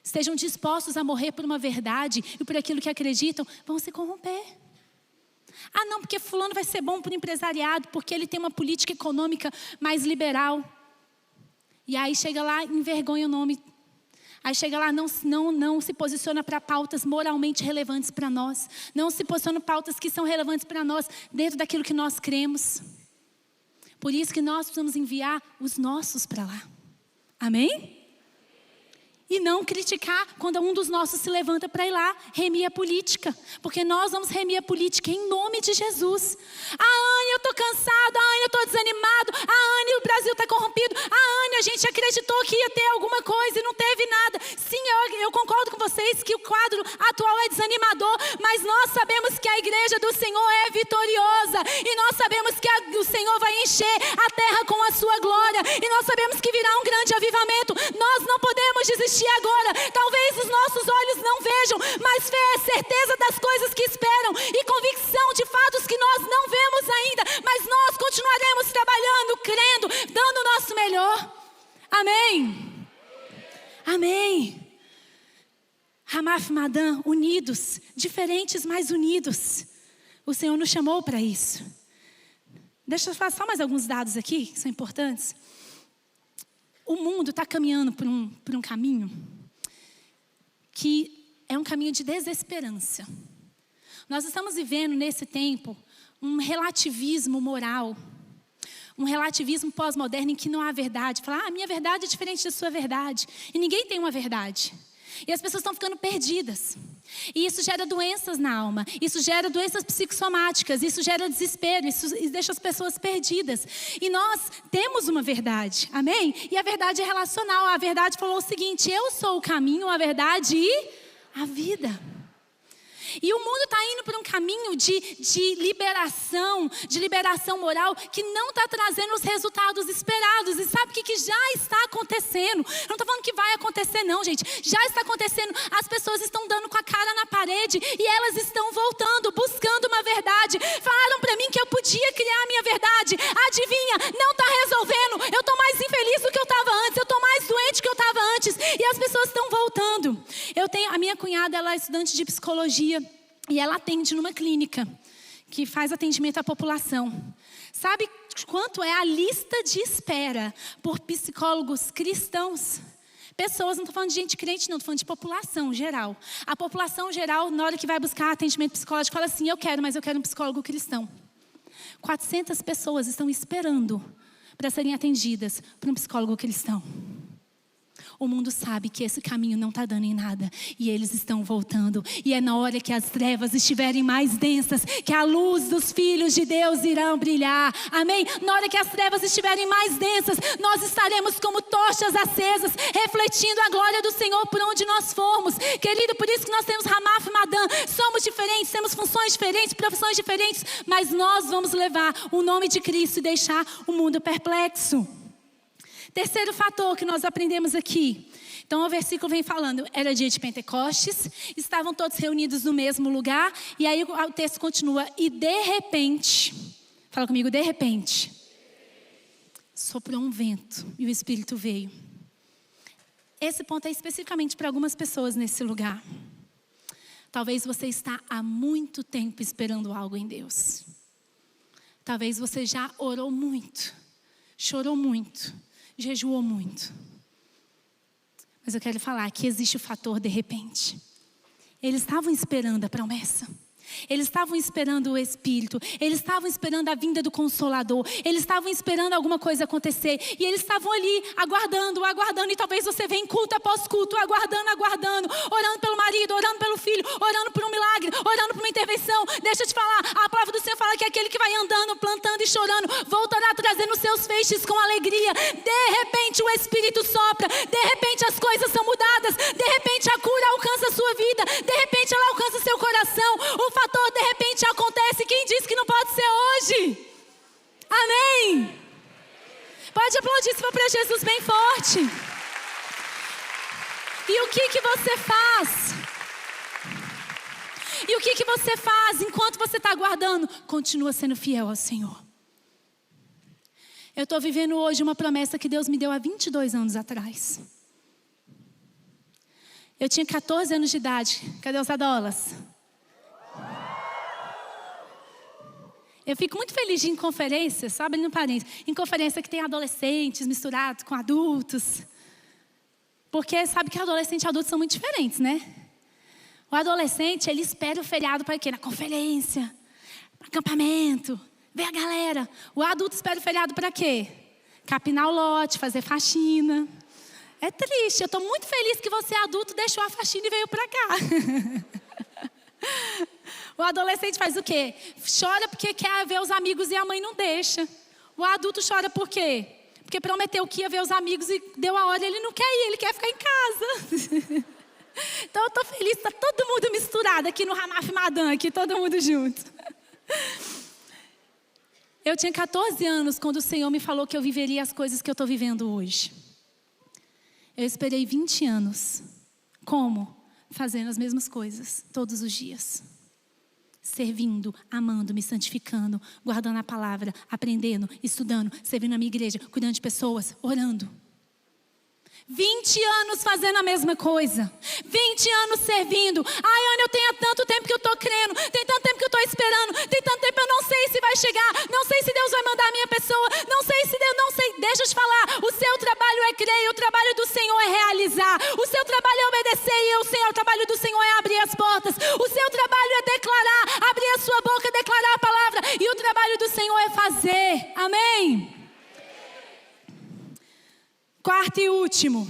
Speaker 1: estejam dispostos a morrer por uma verdade e por aquilo que acreditam, vão se corromper. Não, porque fulano vai ser bom para o empresariado, porque ele tem uma política econômica mais liberal. E aí chega lá, envergonha o nome. Aí chega lá, não se posiciona para pautas moralmente relevantes para nós. Não se posiciona para pautas que são relevantes para nós, dentro daquilo que nós cremos. Por isso que nós precisamos enviar os nossos para lá. Amém? E não criticar quando um dos nossos se levanta para ir lá remir a política. Porque nós vamos remir a política em nome de Jesus. Anne, eu estou cansado. Anne, eu estou desanimado. Anne, o Brasil está corrompido. Anne, a gente acreditou que ia ter alguma coisa e não teve nada. Sim, eu concordo com vocês que o quadro atual é desanimador. Mas nós sabemos que a igreja do Senhor é vitoriosa. E nós sabemos que o Senhor vai encher a terra com a sua glória. E nós sabemos que virá um grande avivamento. Nós não podemos desistir agora. Talvez os nossos olhos não vejam, mas fé é certeza das coisas que esperam e convicção de fatos que nós não vemos ainda, mas nós continuaremos trabalhando, crendo, dando o nosso melhor. Amém? Amém. Ramaf Madã, unidos, diferentes, mas unidos. O Senhor nos chamou para isso. Deixa eu falar só mais alguns dados aqui que são importantes. O mundo está caminhando por um caminho que é um caminho de desesperança. Nós estamos vivendo nesse tempo um relativismo moral, um relativismo pós-moderno em que não há verdade. Falar, a minha verdade é diferente da sua verdade. E ninguém tem uma verdade. E as pessoas estão ficando perdidas. E isso gera doenças na alma. Isso gera doenças psicossomáticas. Isso gera desespero. Isso deixa as pessoas perdidas. E nós temos uma verdade. Amém? E a verdade é relacional. A verdade falou o seguinte: eu sou o caminho, a verdade e a vida. E o mundo está indo por um caminho de liberação moral que não está trazendo os resultados esperados. E sabe o que já está acontecendo? Eu não estou falando que vai acontecer não, gente. Já está acontecendo. As pessoas estão dando com a cara na parede e elas estão voltando, buscando uma verdade. Falaram para mim que eu podia criar a minha verdade. Adivinha? Não está resolvendo. Eu estou mais infeliz do que eu estava antes. Eu estou mais doente do que eu estava antes. E as pessoas estão voltando. A minha cunhada, ela é estudante de psicologia. E ela atende numa clínica que faz atendimento à população. Sabe quanto é a lista de espera por psicólogos cristãos? Pessoas, não estou falando de gente crente não, estou falando de população geral. A população geral, na hora que vai buscar atendimento psicológico, fala assim, mas eu quero um psicólogo cristão. 400 pessoas estão esperando para serem atendidas por um psicólogo cristão. o mundo sabe que esse caminho não está dando em nada. E eles estão voltando. E é na hora que as trevas estiverem mais densas que a luz dos filhos de Deus irão brilhar. Amém? Na hora que as trevas estiverem mais densas, nós estaremos como tochas acesas, refletindo a glória do Senhor por onde nós formos. Querido, por isso que nós temos Ramaf e Madã. Somos diferentes, temos funções diferentes, profissões diferentes, mas nós vamos levar o nome de Cristo e deixar o mundo perplexo. Terceiro fator que nós aprendemos aqui. Então o versículo vem falando, era dia de Pentecostes, estavam todos reunidos no mesmo lugar, e aí o texto continua, e de repente, fala comigo, de repente, soprou um vento e o Espírito veio. Esse ponto é especificamente para algumas pessoas nesse lugar. Talvez você está há muito tempo esperando algo em Deus. Talvez você já orou muito, chorou muito, jejuou muito. Mas eu quero falar que existe o fator de repente. Eles estavam esperando a promessa. Eles estavam esperando o Espírito. Eles estavam esperando a vinda do Consolador. Eles estavam esperando alguma coisa acontecer. E eles estavam ali aguardando, aguardando. E talvez você venha culto após culto, aguardando, aguardando. Orando pelo marido, orando pelo filho, orando por um milagre, orando por uma intervenção. Deixa eu te falar, a palavra do Senhor fala que aquele que vai andando, plantando e chorando, voltará trazendo seus feixes com alegria. De repente o Espírito sopra. De repente as coisas são mudadas. De repente a cura alcança a sua vida. De repente ela alcança seu coração. O fator de repente acontece. Quem disse que não pode ser hoje? Amém? Pode aplaudir se for para Jesus bem forte. E o que você faz? E o que você faz enquanto você está aguardando? Continua sendo fiel ao Senhor. Eu estou vivendo hoje uma promessa que Deus me deu há 22 anos atrás. Eu tinha 14 anos de idade. Cadê os adolas? Eu fico muito feliz de ir em conferências, só abrindo parênteses, em conferência que tem adolescentes misturados com adultos. Porque sabe que adolescente e adultos são muito diferentes, né? O adolescente, ele espera o feriado para quê? Na conferência, para acampamento, ver a galera. O adulto espera o feriado para quê? Capinar o lote, fazer faxina. É triste, eu estou muito feliz que você adulto deixou a faxina e veio para cá. O adolescente faz o quê? Chora porque quer ver os amigos e a mãe não deixa. O adulto chora por quê? Porque prometeu que ia ver os amigos e deu a hora e ele não quer ir, ele quer ficar em casa. Então eu estou feliz, está todo mundo misturado aqui no Ramaf Madã, aqui todo mundo junto. Eu tinha 14 anos quando o Senhor me falou que eu viveria as coisas que eu estou vivendo hoje. Eu esperei 20 anos. Como? Fazendo as mesmas coisas, todos os dias. Servindo, amando, me santificando, guardando a palavra, aprendendo, estudando, servindo na minha igreja, cuidando de pessoas, orando. 20 anos fazendo a mesma coisa. 20 anos servindo. Ai, Ana, eu tenho há tanto tempo que eu estou crendo. Tem tanto tempo que eu estou esperando. Tem tanto tempo que eu não sei se vai chegar. Não sei se Deus vai mandar a minha pessoa. Não sei se Deus, não sei. Deixa eu te falar. O seu trabalho é crer. O trabalho do Senhor é realizar. O seu trabalho é obedecer. E o trabalho do Senhor é abrir as portas. O seu trabalho é declarar. Abrir a sua boca, declarar a palavra. E o trabalho do Senhor é fazer. Amém? Quarto e último.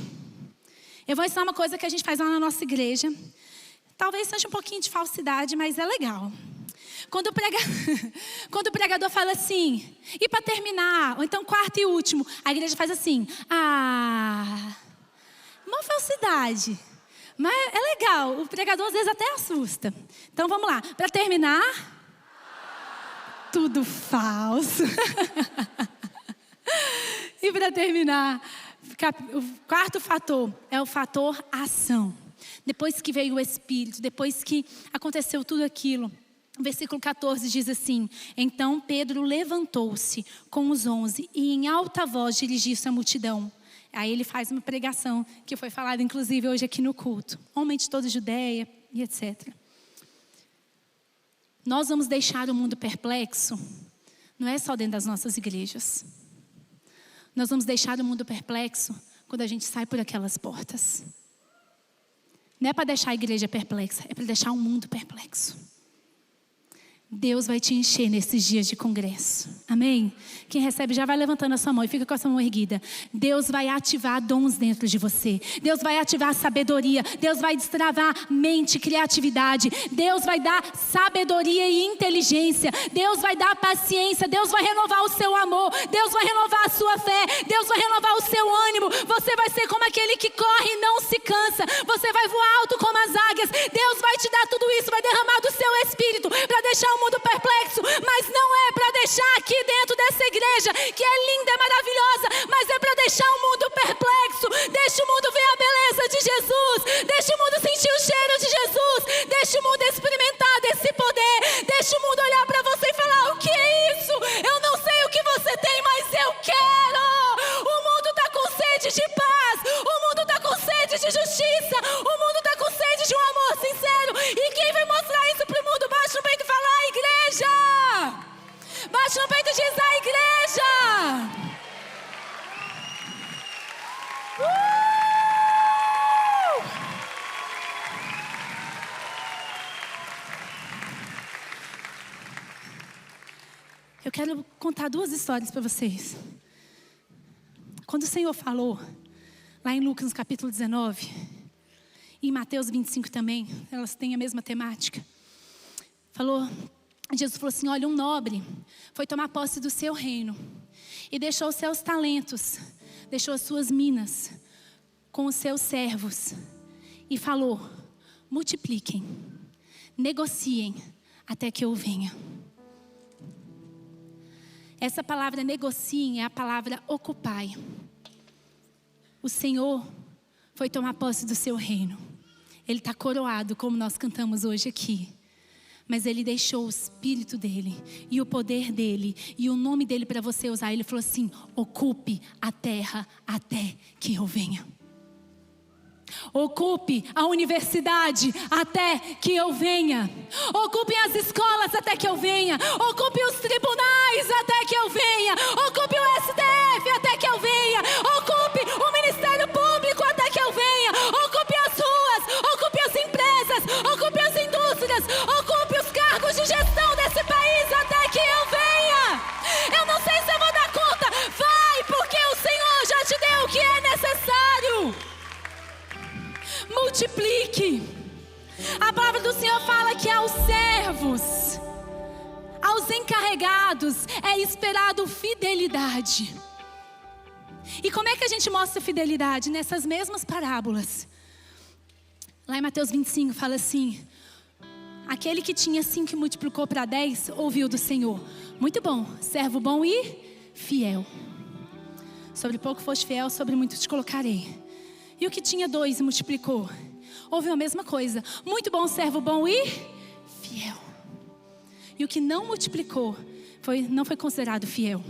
Speaker 1: Eu vou ensinar uma coisa que a gente faz lá na nossa igreja. Talvez seja um pouquinho de falsidade, mas é legal. Quando o pregador fala assim, e para terminar, ou então quarto e último, a igreja faz assim, uma falsidade. Mas é legal, o pregador às vezes até assusta. Então vamos lá, para terminar, tudo falso. E para terminar, o quarto fator é o fator ação. Depois que veio o Espírito, depois que aconteceu tudo aquilo, o versículo 14 diz assim: então Pedro levantou-se com os 11 e em alta voz dirigiu-se à multidão. Aí ele faz uma pregação que foi falada inclusive hoje aqui no culto. Homem de toda a Judeia e etc. Nós vamos deixar o mundo perplexo, não é só dentro das nossas igrejas. Nós vamos deixar o mundo perplexo quando a gente sai por aquelas portas. Não é para deixar a igreja perplexa, é para deixar o mundo perplexo. Deus vai te encher nesses dias de congresso. Amém? Quem recebe já vai levantando a sua mão e fica com a sua mão erguida. Deus vai ativar dons dentro de você. Deus vai ativar sabedoria. Deus vai destravar mente, criatividade. Deus vai dar sabedoria e inteligência. Deus vai dar paciência. Deus vai renovar o seu amor. Deus vai renovar a sua fé. Deus vai renovar o seu ânimo. Você vai ser como aquele que corre e não se cansa. Você vai voar alto como as águias. Deus vai te dar tudo isso. Vai derramar do seu espírito para deixar o mundo perplexo, mas não é para deixar aqui dentro dessa igreja, que é linda, é maravilhosa, mas é para deixar o mundo perplexo. Deixa o mundo ver a beleza de Jesus, deixa o mundo sentir o cheiro de Jesus, deixa o mundo experimentar desse poder, deixa o mundo olhar para você e falar: o que é isso? Eu não sei o que você tem, mas eu quero. O mundo está com sede de paz, o mundo está com sede de justiça, o mundo está com sede de um amor sincero, e quem vai mostrar isso para o mundo? Baixa no peito e fala: a igreja! Baixa no peito e diz: a igreja! Eu quero contar 2 histórias para vocês. Quando o Senhor falou, lá em Lucas no capítulo 19, e em Mateus 25 também, elas têm a mesma temática. Jesus falou assim: olha, um nobre foi tomar posse do seu reino e deixou os seus talentos, deixou as suas minas com os seus servos e falou: multipliquem, negociem até que eu venha. Essa palavra negociem é a palavra ocupai. O Senhor foi tomar posse do seu reino. Ele está coroado, como nós cantamos hoje aqui. Mas Ele deixou o Espírito dEle e o poder dEle e o nome dEle para você usar. Ele falou assim: ocupe a terra até que eu venha. Ocupe a universidade até que eu venha. Ocupe as escolas até que eu venha. Ocupe os tribunais até que eu venha. Ocupe o STF até que eu venha. Ocupe o Ministério Público até que eu venha. Ocupe as ruas, ocupe as empresas, ocupe as indústrias, ocupe os cargos de gestão desse país até que eu venha. Eu não sei se eu vou dar conta. Vai, porque o Senhor já te deu o que é necessário. Multiplique. A palavra do Senhor fala que aos servos, aos encarregados, é esperado fidelidade. E como é que a gente mostra fidelidade? Nessas mesmas parábolas. Lá em Mateus 25 fala assim: aquele que tinha 5 e multiplicou para 10, ouviu do Senhor: muito bom, servo bom e fiel. Sobre pouco foste fiel, sobre muito te colocarei. E o que tinha 2 e multiplicou, ouviu a mesma coisa: muito bom, servo bom e fiel. E o que não multiplicou, não foi considerado fiel.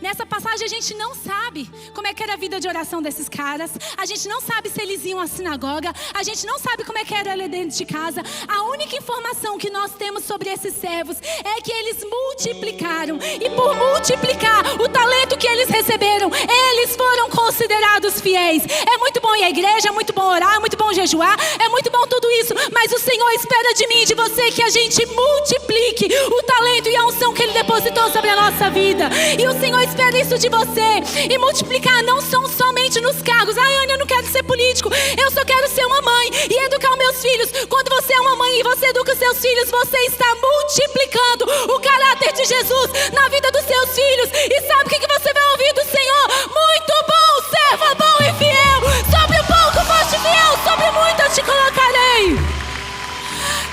Speaker 1: Nessa passagem a gente não sabe como é que era a vida de oração desses caras. A gente não sabe se eles iam à sinagoga. A gente não sabe como é que era ali dentro de casa. A única informação que nós temos sobre esses servos é que eles multiplicaram. E por multiplicar o talento que eles receberam, eles foram considerados fiéis. É muito bom ir à igreja, é muito bom orar, é muito bom jejuar, é muito bom tudo isso. Mas o Senhor espera de mim e de você que a gente multiplique o talento e a unção que Ele depositou sobre a nossa vida. E o Senhor espera isso de você. E multiplicar não são somente nos cargos. Ai, Ana, eu não quero ser político, eu só quero ser uma mãe e educar os meus filhos. Quando você é uma mãe e você educa os seus filhos, você está multiplicando o caráter de Jesus na vida dos seus filhos. E sabe o que você vai ouvir do Senhor? Muito bom, servo bom e fiel. Sobre o pouco foste fiel, sobre muito eu te colocarei.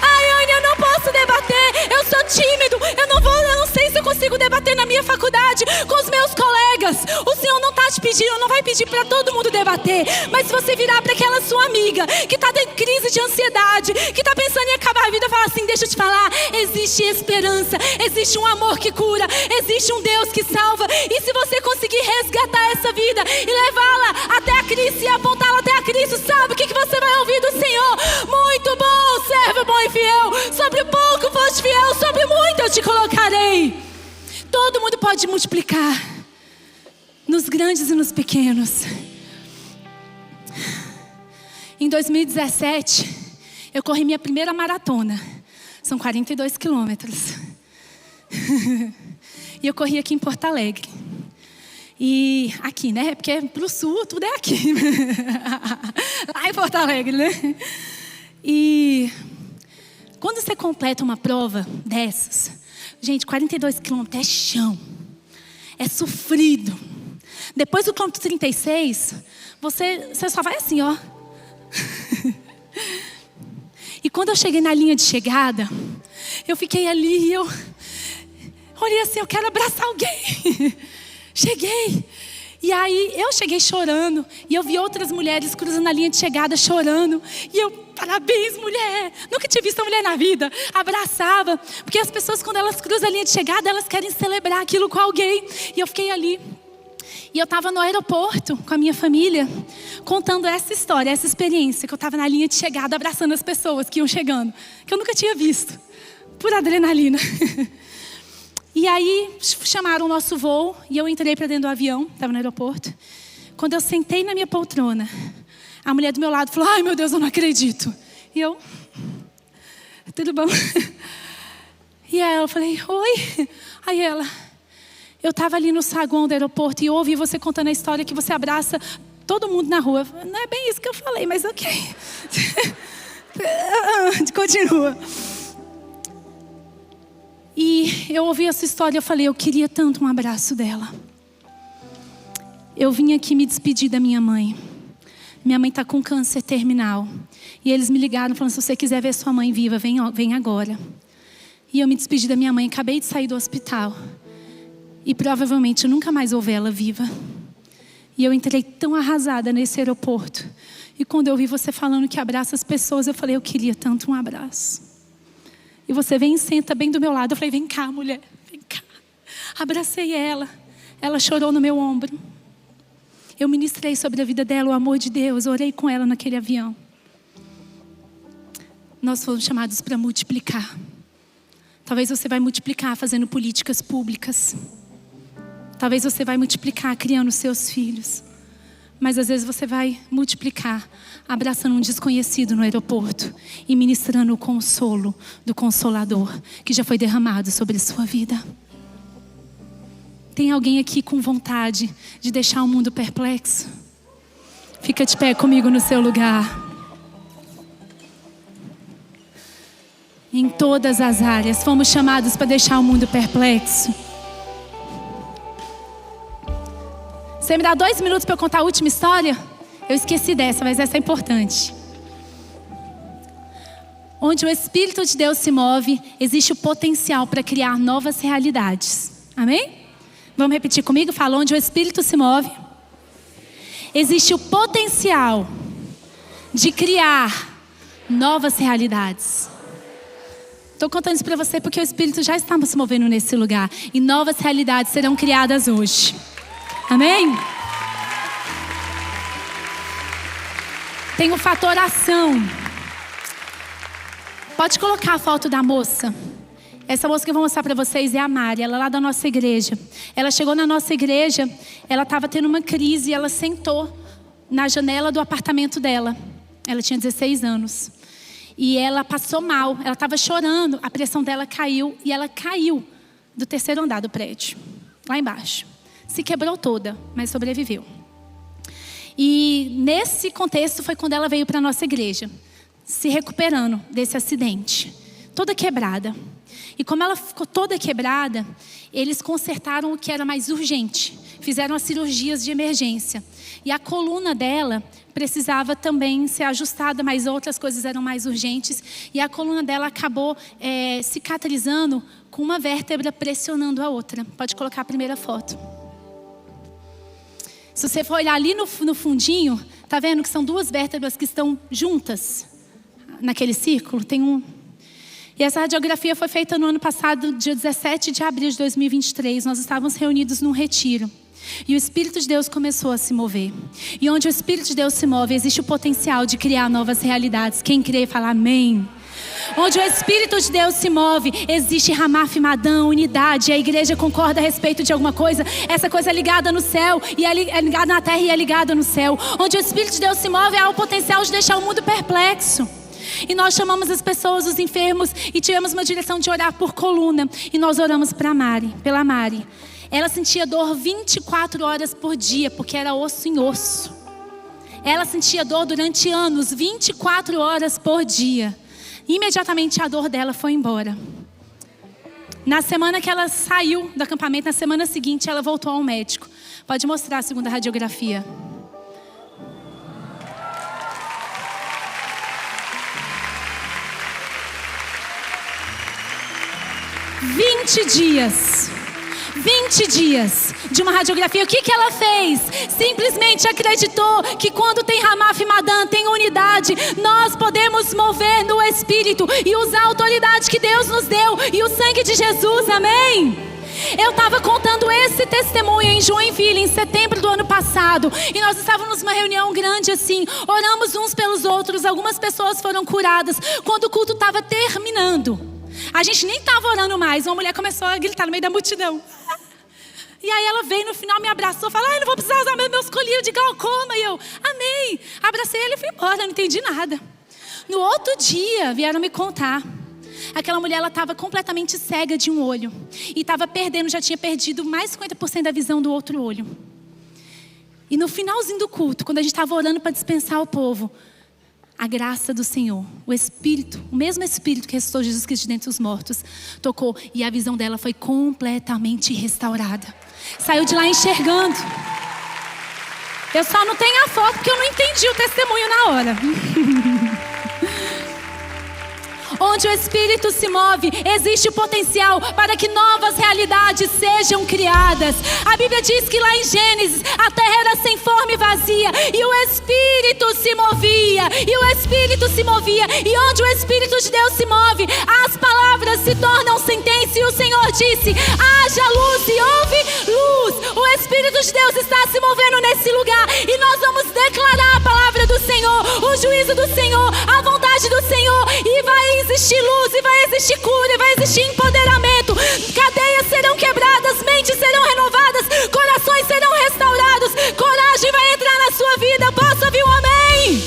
Speaker 1: Ai, Ana, eu não posso debater, eu sou tímido, eu não sei se eu consigo debater na minha faculdade com os meus colegas. O Senhor não está te pedindo, não vai pedir para todo mundo debater. Mas se você virar para aquela sua amiga que está em crise de ansiedade, que está pensando em acabar a vida, falar assim: deixa eu te falar, existe esperança, existe um amor que cura, existe um Deus que salva. E se você conseguir resgatar essa vida e levá-la até a Cristo e apontá-la até a Cristo, sabe o que você vai ouvir do Senhor? Muito bom, servo bom e fiel. Sobre pouco foste fiel, sobre muito eu te colocarei. Todo mundo pode multiplicar, nos grandes e nos pequenos. Em 2017, eu corri minha primeira maratona. São 42 quilômetros. E eu corri aqui em Porto Alegre. E aqui, né? Porque pro sul tudo é aqui. Lá em Porto Alegre, né? E quando você completa uma prova dessas, gente, 42 quilômetros é chão. É sofrido. Depois do quilômetro 36, você só vai assim, ó. E quando eu cheguei na linha de chegada, eu fiquei ali e eu olhei assim, eu quero abraçar alguém. Cheguei. E aí eu cheguei chorando. E eu vi outras mulheres cruzando a linha de chegada chorando. E eu, parabéns, mulher. Nunca tinha visto uma mulher na vida. Abraçava. Porque as pessoas, quando elas cruzam a linha de chegada, elas querem celebrar aquilo com alguém. E eu fiquei ali. E eu estava no aeroporto com a minha família, contando essa história, essa experiência. Que eu estava na linha de chegada, abraçando as pessoas que iam chegando. Que eu nunca tinha visto. Por adrenalina. E aí chamaram o nosso voo e eu entrei para dentro do avião, estava no aeroporto. Quando eu sentei na minha poltrona, a mulher do meu lado falou, ai meu Deus, eu não acredito. E eu, tudo bom? E aí eu falei, oi. Aí ela, eu estava ali no saguão do aeroporto e eu ouvi você contando a história que você abraça todo mundo na rua. Não é bem isso que eu falei, mas ok. Continua. E eu ouvi essa história e eu falei, eu queria tanto um abraço dela. Eu vim aqui me despedir da minha mãe. Minha mãe está com câncer terminal. E eles me ligaram falando, se você quiser ver sua mãe viva, vem agora. E eu me despedi da minha mãe, acabei de sair do hospital. E provavelmente eu nunca mais vou ver ela viva. E eu entrei tão arrasada nesse aeroporto. E quando eu ouvi você falando que abraça as pessoas, eu falei, eu queria tanto um abraço. E você vem e senta bem do meu lado. Eu falei, vem cá, mulher, vem cá. Abracei ela. Ela chorou no meu ombro. Eu ministrei sobre a vida dela, o amor de Deus. Orei com ela naquele avião. Nós fomos chamados para multiplicar. Talvez você vai multiplicar fazendo políticas públicas. Talvez você vai multiplicar criando seus filhos. Mas às vezes você vai multiplicar abraçando um desconhecido no aeroporto e ministrando o consolo do Consolador que já foi derramado sobre a sua vida. Tem alguém aqui com vontade de deixar o mundo perplexo? Fica de pé comigo no seu lugar. Em todas as áreas fomos chamados para deixar o mundo perplexo. Você me dá 2 minutos para eu contar a última história? Eu esqueci dessa, mas essa é importante. Onde o Espírito de Deus se move, existe o potencial para criar novas realidades. Amém? Vamos repetir comigo? Fala, onde o Espírito se move, existe o potencial de criar novas realidades. Estou contando isso para você porque o Espírito já está se movendo nesse lugar. E novas realidades serão criadas hoje. Amém? Tem o fator ação. Pode colocar a foto da moça. Essa moça que eu vou mostrar para vocês é a Mari. Ela é lá da nossa igreja. Ela chegou na nossa igreja. Ela estava tendo uma crise e ela sentou na janela do apartamento dela. Ela tinha 16 anos. E ela passou mal. Ela estava chorando. A pressão dela caiu. E ela caiu do 3º andar do prédio. Lá embaixo. Se quebrou toda, mas sobreviveu. E nesse contexto foi quando ela veio para a nossa igreja, se recuperando desse acidente, toda quebrada. E como ela ficou toda quebrada, eles consertaram o que era mais urgente. Fizeram as cirurgias de emergência. E a coluna dela precisava também ser ajustada, mas outras coisas eram mais urgentes. E a coluna dela acabou cicatrizando com uma vértebra pressionando a outra. Pode colocar a primeira foto. Se você for olhar ali no fundinho, tá vendo que são 2 vértebras que estão juntas naquele círculo? Tem um. E essa radiografia foi feita no ano passado, dia 17 de abril de 2023. Nós estávamos reunidos num retiro. E o Espírito de Deus começou a se mover. E onde o Espírito de Deus se move, existe o potencial de criar novas realidades. Quem crê, fala amém. Onde o Espírito de Deus se move, existe Ramaf Madã, unidade. A igreja concorda a respeito de alguma coisa. Essa coisa é ligada no céu, e é ligada na terra e é ligada no céu. Onde o Espírito de Deus se move, há o potencial de deixar o mundo perplexo. E nós chamamos as pessoas, os enfermos, e tivemos uma direção de orar por coluna. E nós oramos pela Mari. Ela sentia dor 24 horas por dia, porque era osso em osso. Ela sentia dor durante anos, 24 horas por dia. Imediatamente a dor dela foi embora. Na semana que ela saiu do acampamento, na semana seguinte ela voltou ao médico. Pode mostrar a segunda radiografia. 20 dias de uma radiografia. O que ela fez? Simplesmente acreditou que quando tem Ramaf Madan, tem unidade, nós podemos mover no Espírito e usar a autoridade que Deus nos deu e o sangue de Jesus, amém? Eu estava contando esse testemunho em Joinville, em setembro do ano passado. E nós estávamos numa reunião grande assim. Oramos uns pelos outros. Algumas pessoas foram curadas. Quando o culto estava terminando, a gente nem estava orando mais. Uma mulher começou a gritar no meio da multidão. E aí ela veio no final, me abraçou. Falou, eu não vou precisar usar meus colírios de glaucoma. E eu, amei. Abracei ele e fui embora, não entendi nada. No outro dia, vieram me contar. Aquela mulher, ela estava completamente cega de um olho. E estava perdendo, já tinha perdido mais de 50% da visão do outro olho. E no finalzinho do culto, quando a gente estava orando para dispensar o povo, a graça do Senhor, o Espírito, o mesmo Espírito que ressuscitou Jesus Cristo de dentre os mortos, tocou e a visão dela foi completamente restaurada. Saiu de lá enxergando. Eu só não tenho a foto porque eu não entendi o testemunho na hora. Onde o Espírito se move, existe o potencial para que novas realidades sejam criadas. A Bíblia diz que lá em Gênesis, a terra era sem forma e vazia, e o Espírito se movia, e onde o Espírito de Deus se move, as palavras se tornam sentença, e o Senhor disse, haja luz, e houve luz. O Espírito de Deus está se movendo nesse lugar, e nós vamos declarar a palavra do Senhor, o juízo do Senhor, a vontade do Senhor, e vai existir luz, e vai existir cura, e vai existir empoderamento. Cadeias serão quebradas, mentes serão renovadas, corações serão restaurados, coragem vai entrar na sua vida. Posso ouvir um amém?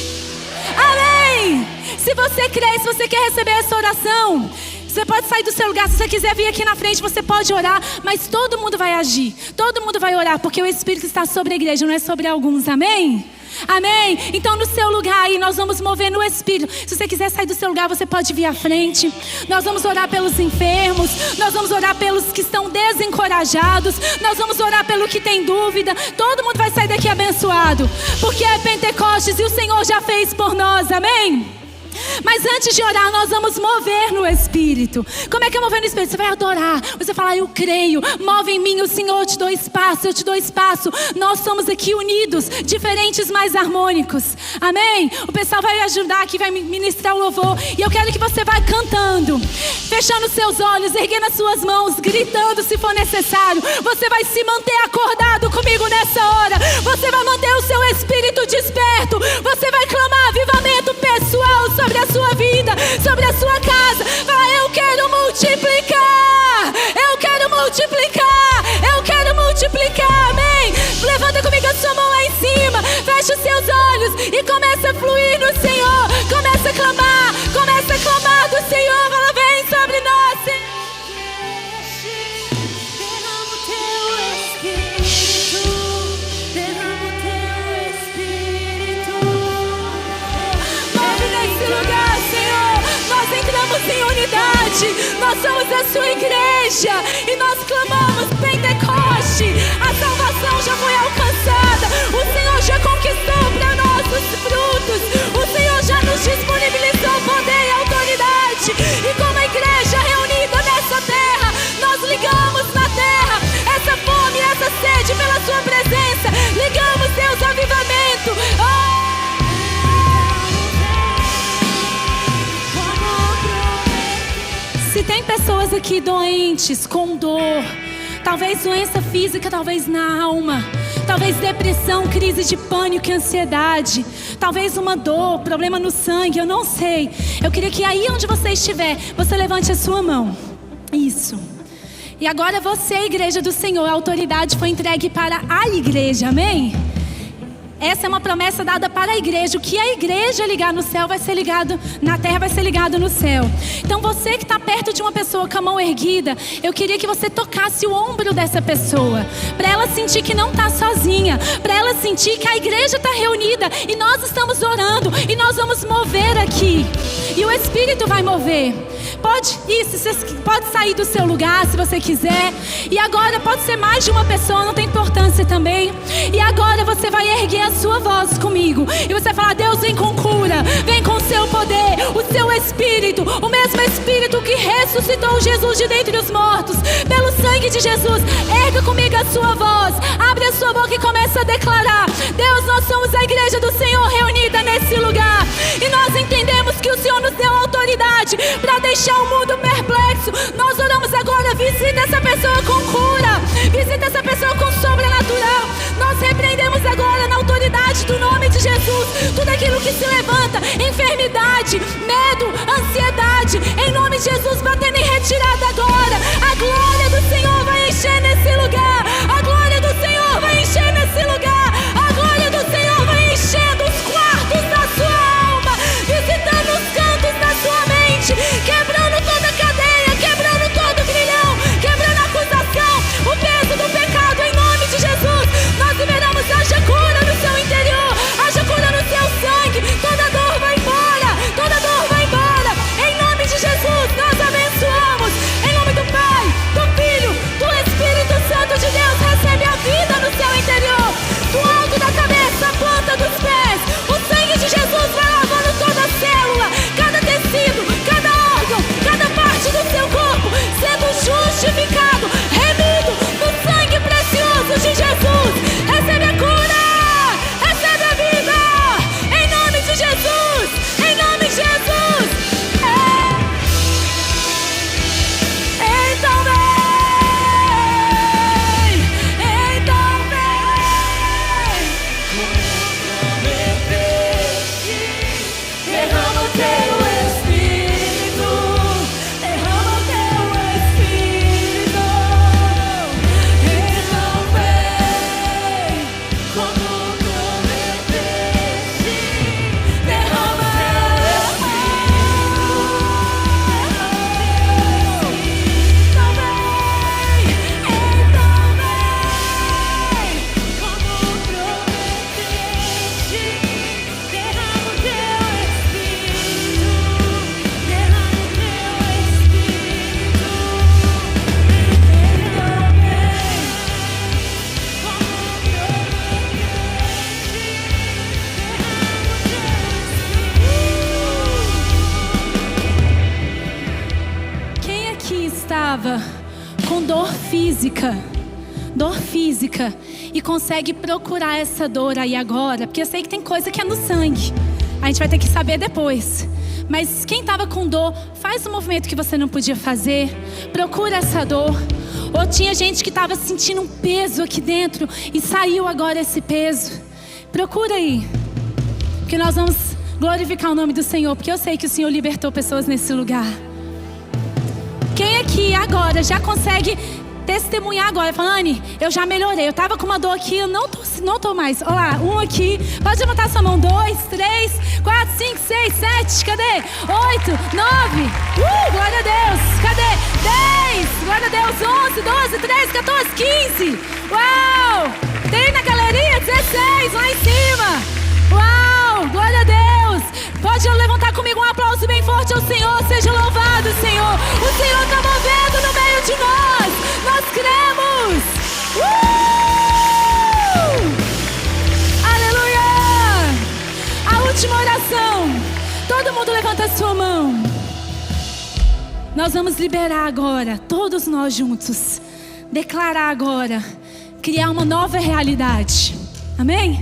Speaker 1: Amém! Se você crê, se você quer receber essa oração, você pode sair do seu lugar. Se você quiser vir aqui na frente, você pode orar, mas todo mundo vai agir, todo mundo vai orar, porque o Espírito está sobre a igreja, não é sobre alguns, amém? Amém? Então no seu lugar aí nós vamos mover no Espírito. Se você quiser sair do seu lugar, você pode vir à frente. Nós vamos orar pelos enfermos, nós vamos orar pelos que estão desencorajados, nós vamos orar pelo que tem dúvida. Todo mundo vai sair daqui abençoado, porque é Pentecostes e o Senhor já fez por nós, amém? Mas antes de orar, nós vamos mover no Espírito. Como é que é mover no Espírito? Você vai adorar, você fala, eu creio, move em mim, o Senhor, eu te dou espaço, eu te dou espaço. Nós somos aqui unidos, diferentes, mas harmônicos, amém? O pessoal vai ajudar aqui, vai ministrar o louvor. E eu quero que você vá cantando, fechando seus olhos, erguendo as suas mãos, gritando se for necessário. Você vai se manter acordado comigo nessa hora. Você vai manter o seu espírito desperto. Você vai clamar avivamento pessoal sobre a sua vida, sobre a sua casa. Fala, eu quero multiplicar, eu quero multiplicar, eu quero multiplicar, amém? Levanta comigo a sua mão lá em cima, fecha os seus olhos e começa a fluir no Senhor. Começa a clamar do Senhor. Fala, vem sobre nós, Senhor. Em unidade, nós somos a sua igreja e nós clamamos Pentecoste. A salvação já foi alcançada, o Senhor já conquistou para nós os frutos, o Senhor já nos disponibilizou poder e autoridade. E como a igreja reunida nessa terra, nós ligamos na terra essa fome, essa sede pela sua presença. Ligamos, Deus, avivamento. Se tem pessoas aqui doentes, com dor, talvez doença física, talvez na alma, talvez depressão, crise de pânico e ansiedade, talvez uma dor, problema no sangue, eu não sei. Eu queria que aí onde você estiver, você levante a sua mão. Isso. E agora você, igreja do Senhor, a autoridade foi entregue para a igreja, amém? Essa é uma promessa dada para a igreja. O que a igreja ligar no céu vai ser ligado na terra, vai ser ligado no céu. Então você que está perto de uma pessoa com a mão erguida, eu queria que você tocasse o ombro dessa pessoa, para ela sentir que não está sozinha, para ela sentir que a igreja está reunida e nós estamos orando e nós vamos mover aqui. E o Espírito vai mover. Pode sair do seu lugar se você quiser. E agora pode ser mais de uma pessoa, não tem importância também. E agora você vai erguer a sua voz comigo e você vai falar: Deus, vem com cura, vem com o seu poder, o seu Espírito, o mesmo Espírito que ressuscitou Jesus de dentre os mortos, pelo sangue de Jesus. Erga comigo a sua voz, abre a sua boca e começa a declarar: Deus, nós somos a igreja do Senhor reunida nesse lugar, e nós entendemos que o Senhor nos deu autoridade para deixar o mundo perplexo. Nós oramos agora: visita essa pessoa com cura, visita essa pessoa com sobrenatural. Nós repreendemos agora na autoridade do nome de Jesus tudo aquilo que se levanta, enfermidade, medo, ansiedade, em nome de Jesus, batendo em retirada agora. A glória do Senhor vai encher nesse lugar, a glória do Senhor vai encher nesse lugar, a glória do Senhor vai enchendo os quartos da sua alma, visitando os cantos da sua mente, quebrando toda cadeia, quebrando todo grilhão, quebrando a acusação, o peso do pecado, em nome de Jesus. Nós liberamos, haja cura no seu interior, haja cura no seu sangue, toda dor vai embora, toda dor vai embora, em nome de Jesus. Nós abençoamos, em nome do Pai, do Filho, do Espírito Santo de Deus. Recebe a vida no seu interior, do alto da cabeça, a planta dos pés. O sangue de Jesus vai lavando toda a célula, cada tecido, cada órgão, cada parte do seu corpo, sendo justificado, remido no sangue precioso de Jesus. Recebe a cura, recebe a vida, em nome de Jesus, em nome de Jesus. Então vem, então vem, derrama o teu Espírito, derrama o teu Espírito. Então vem, como prometeste, derrama o teu Espírito, então vem, como prometeste, derrama o teu Espírito, derrama o teu Espírito, Quem aqui estava com dor física, e consegue procurar essa dor aí agora? Porque eu sei que tem coisa que é no sangue, a gente vai ter que saber depois. Mas quem estava com dor, faz o movimento que você não podia fazer, procura essa dor. Ou tinha gente que estava sentindo um peso aqui dentro e saiu agora esse peso. Procura aí, porque nós vamos glorificar o nome do Senhor, porque eu sei que o Senhor libertou pessoas nesse lugar. Quem aqui agora já consegue testemunhar agora, falando: Anny, eu já melhorei, eu tava com uma dor aqui, eu não tô mais. Olha lá, um aqui, pode levantar sua mão, 2, 3, 4, 5, 6, 7, cadê? 8, 9, glória a Deus, cadê? 10, glória a Deus, 11, 12, 13, 14, 15, uau, tem na galeria, 16, lá em cima, uau, glória a Deus. Pode levantar comigo um aplauso bem forte ao Senhor. Seja louvado, Senhor. O Senhor está movendo no meio de nós. Nós cremos. Aleluia. A última oração. Todo mundo levanta a sua mão. Nós vamos liberar agora, todos nós juntos. Declarar agora. Criar uma nova realidade. Amém?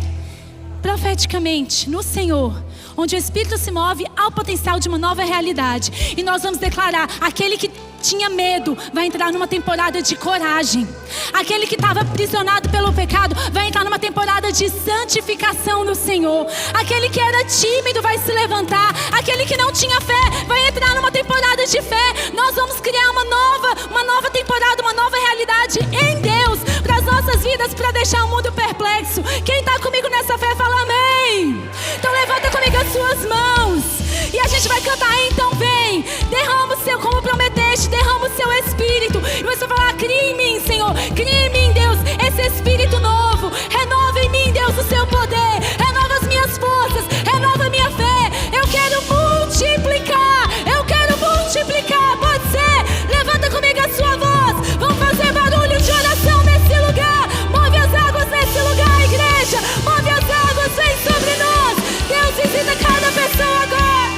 Speaker 1: Profeticamente, no Senhor, onde o Espírito se move ao potencial de uma nova realidade. E nós vamos declarar: aquele que tinha medo vai entrar numa temporada de coragem. Aquele que estava aprisionado pelo pecado vai entrar numa temporada de santificação no Senhor. Aquele que era tímido vai se levantar. Aquele que não tinha fé vai entrar numa temporada de fé. Nós vamos criar uma nova temporada, uma nova realidade em Deus para as nossas vidas, para deixar o mundo perplexo. Quem está comigo nessa fé, fala E você falar: cria em mim, Senhor. Cria em mim, Deus, esse espírito novo. Renova em mim, Deus, o seu poder. Renova as minhas forças. Renova a minha fé. Eu quero multiplicar. Eu quero multiplicar. Pode ser? Levanta comigo a sua voz. Vamos fazer barulho de oração nesse lugar. Move as águas nesse lugar, igreja. Move as águas, vem sobre nós. Deus, visita cada pessoa agora.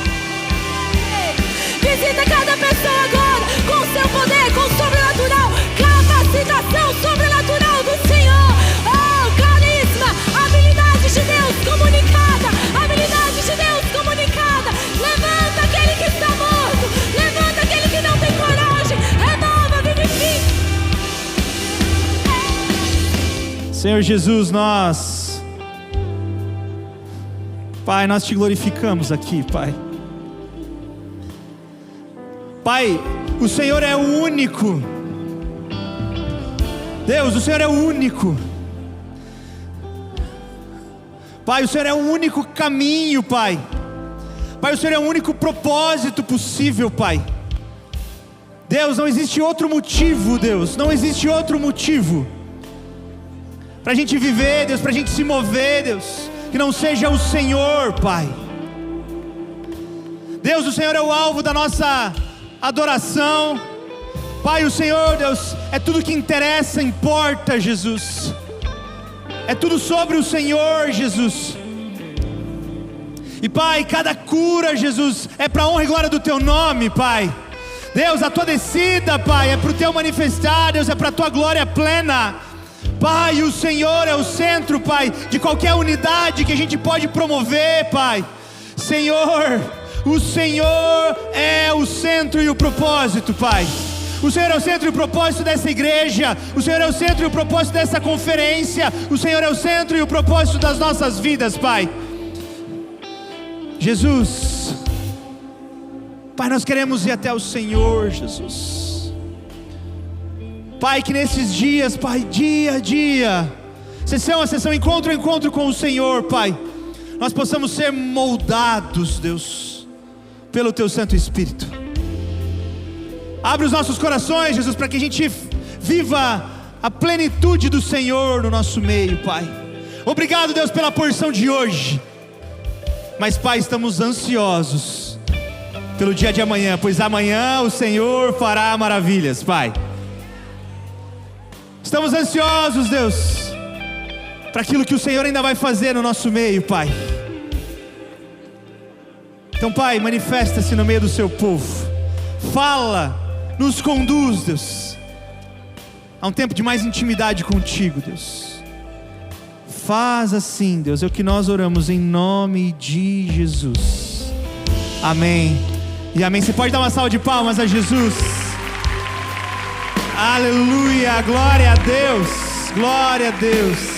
Speaker 1: Visita cada pessoa agora com o seu poder, com o sobrenatural, capacitação sobrenatural do Senhor. Oh, carisma, habilidade de Deus comunicada, habilidade de Deus comunicada. Levanta aquele que está morto, levanta aquele que não tem coragem, renova, vivifica.
Speaker 2: Senhor Jesus, Pai, nós te glorificamos aqui, Pai. Pai, o Senhor é o único. Deus, o Senhor é o único. Pai, o Senhor é o único caminho, Pai. Pai, o Senhor é o único propósito possível, Pai. Deus, não existe outro motivo, Deus. Não existe outro motivo pra gente viver, Deus, pra gente se mover, Deus, que não seja o Senhor, Pai. Deus, o Senhor é o alvo da nossa adoração. Pai, o Senhor, Deus, é tudo que interessa, importa, Jesus. É tudo sobre o Senhor, Jesus. E Pai, cada cura, Jesus, é para honra e glória do Teu nome, Pai. Deus, a Tua descida, Pai, é para o Teu manifestar, Deus, é para a Tua glória plena. Pai, o Senhor é o centro, Pai, de qualquer unidade que a gente pode promover, Pai. Senhor, o Senhor é o centro e o propósito, Pai. O Senhor é o centro e o propósito dessa igreja. O Senhor é o centro e o propósito dessa conferência. O Senhor é o centro e o propósito das nossas vidas, Pai. Jesus, Pai, nós queremos ir até o Senhor, Jesus. Pai, que nesses dias, Pai, dia a dia, sessão a sessão, encontro a encontro com o Senhor, Pai, nós possamos ser moldados, Deus, pelo Teu Santo Espírito. Abre os nossos corações, Jesus, para que a gente viva a plenitude do Senhor no nosso meio, Pai. Obrigado, Deus, pela porção de hoje. Mas, Pai, estamos ansiosos pelo dia de amanhã, pois amanhã o Senhor fará maravilhas, Pai. Estamos ansiosos, Deus, para aquilo que o Senhor ainda vai fazer no nosso meio, Pai. Então, Pai, manifesta-se no meio do Seu povo. Fala, nos conduz, Deus, a um tempo de mais intimidade contigo, Deus. Faz assim, Deus, é o que nós oramos em nome de Jesus. Amém e amém. Você pode dar uma salva de palmas a Jesus. Aleluia, glória a Deus, glória a Deus.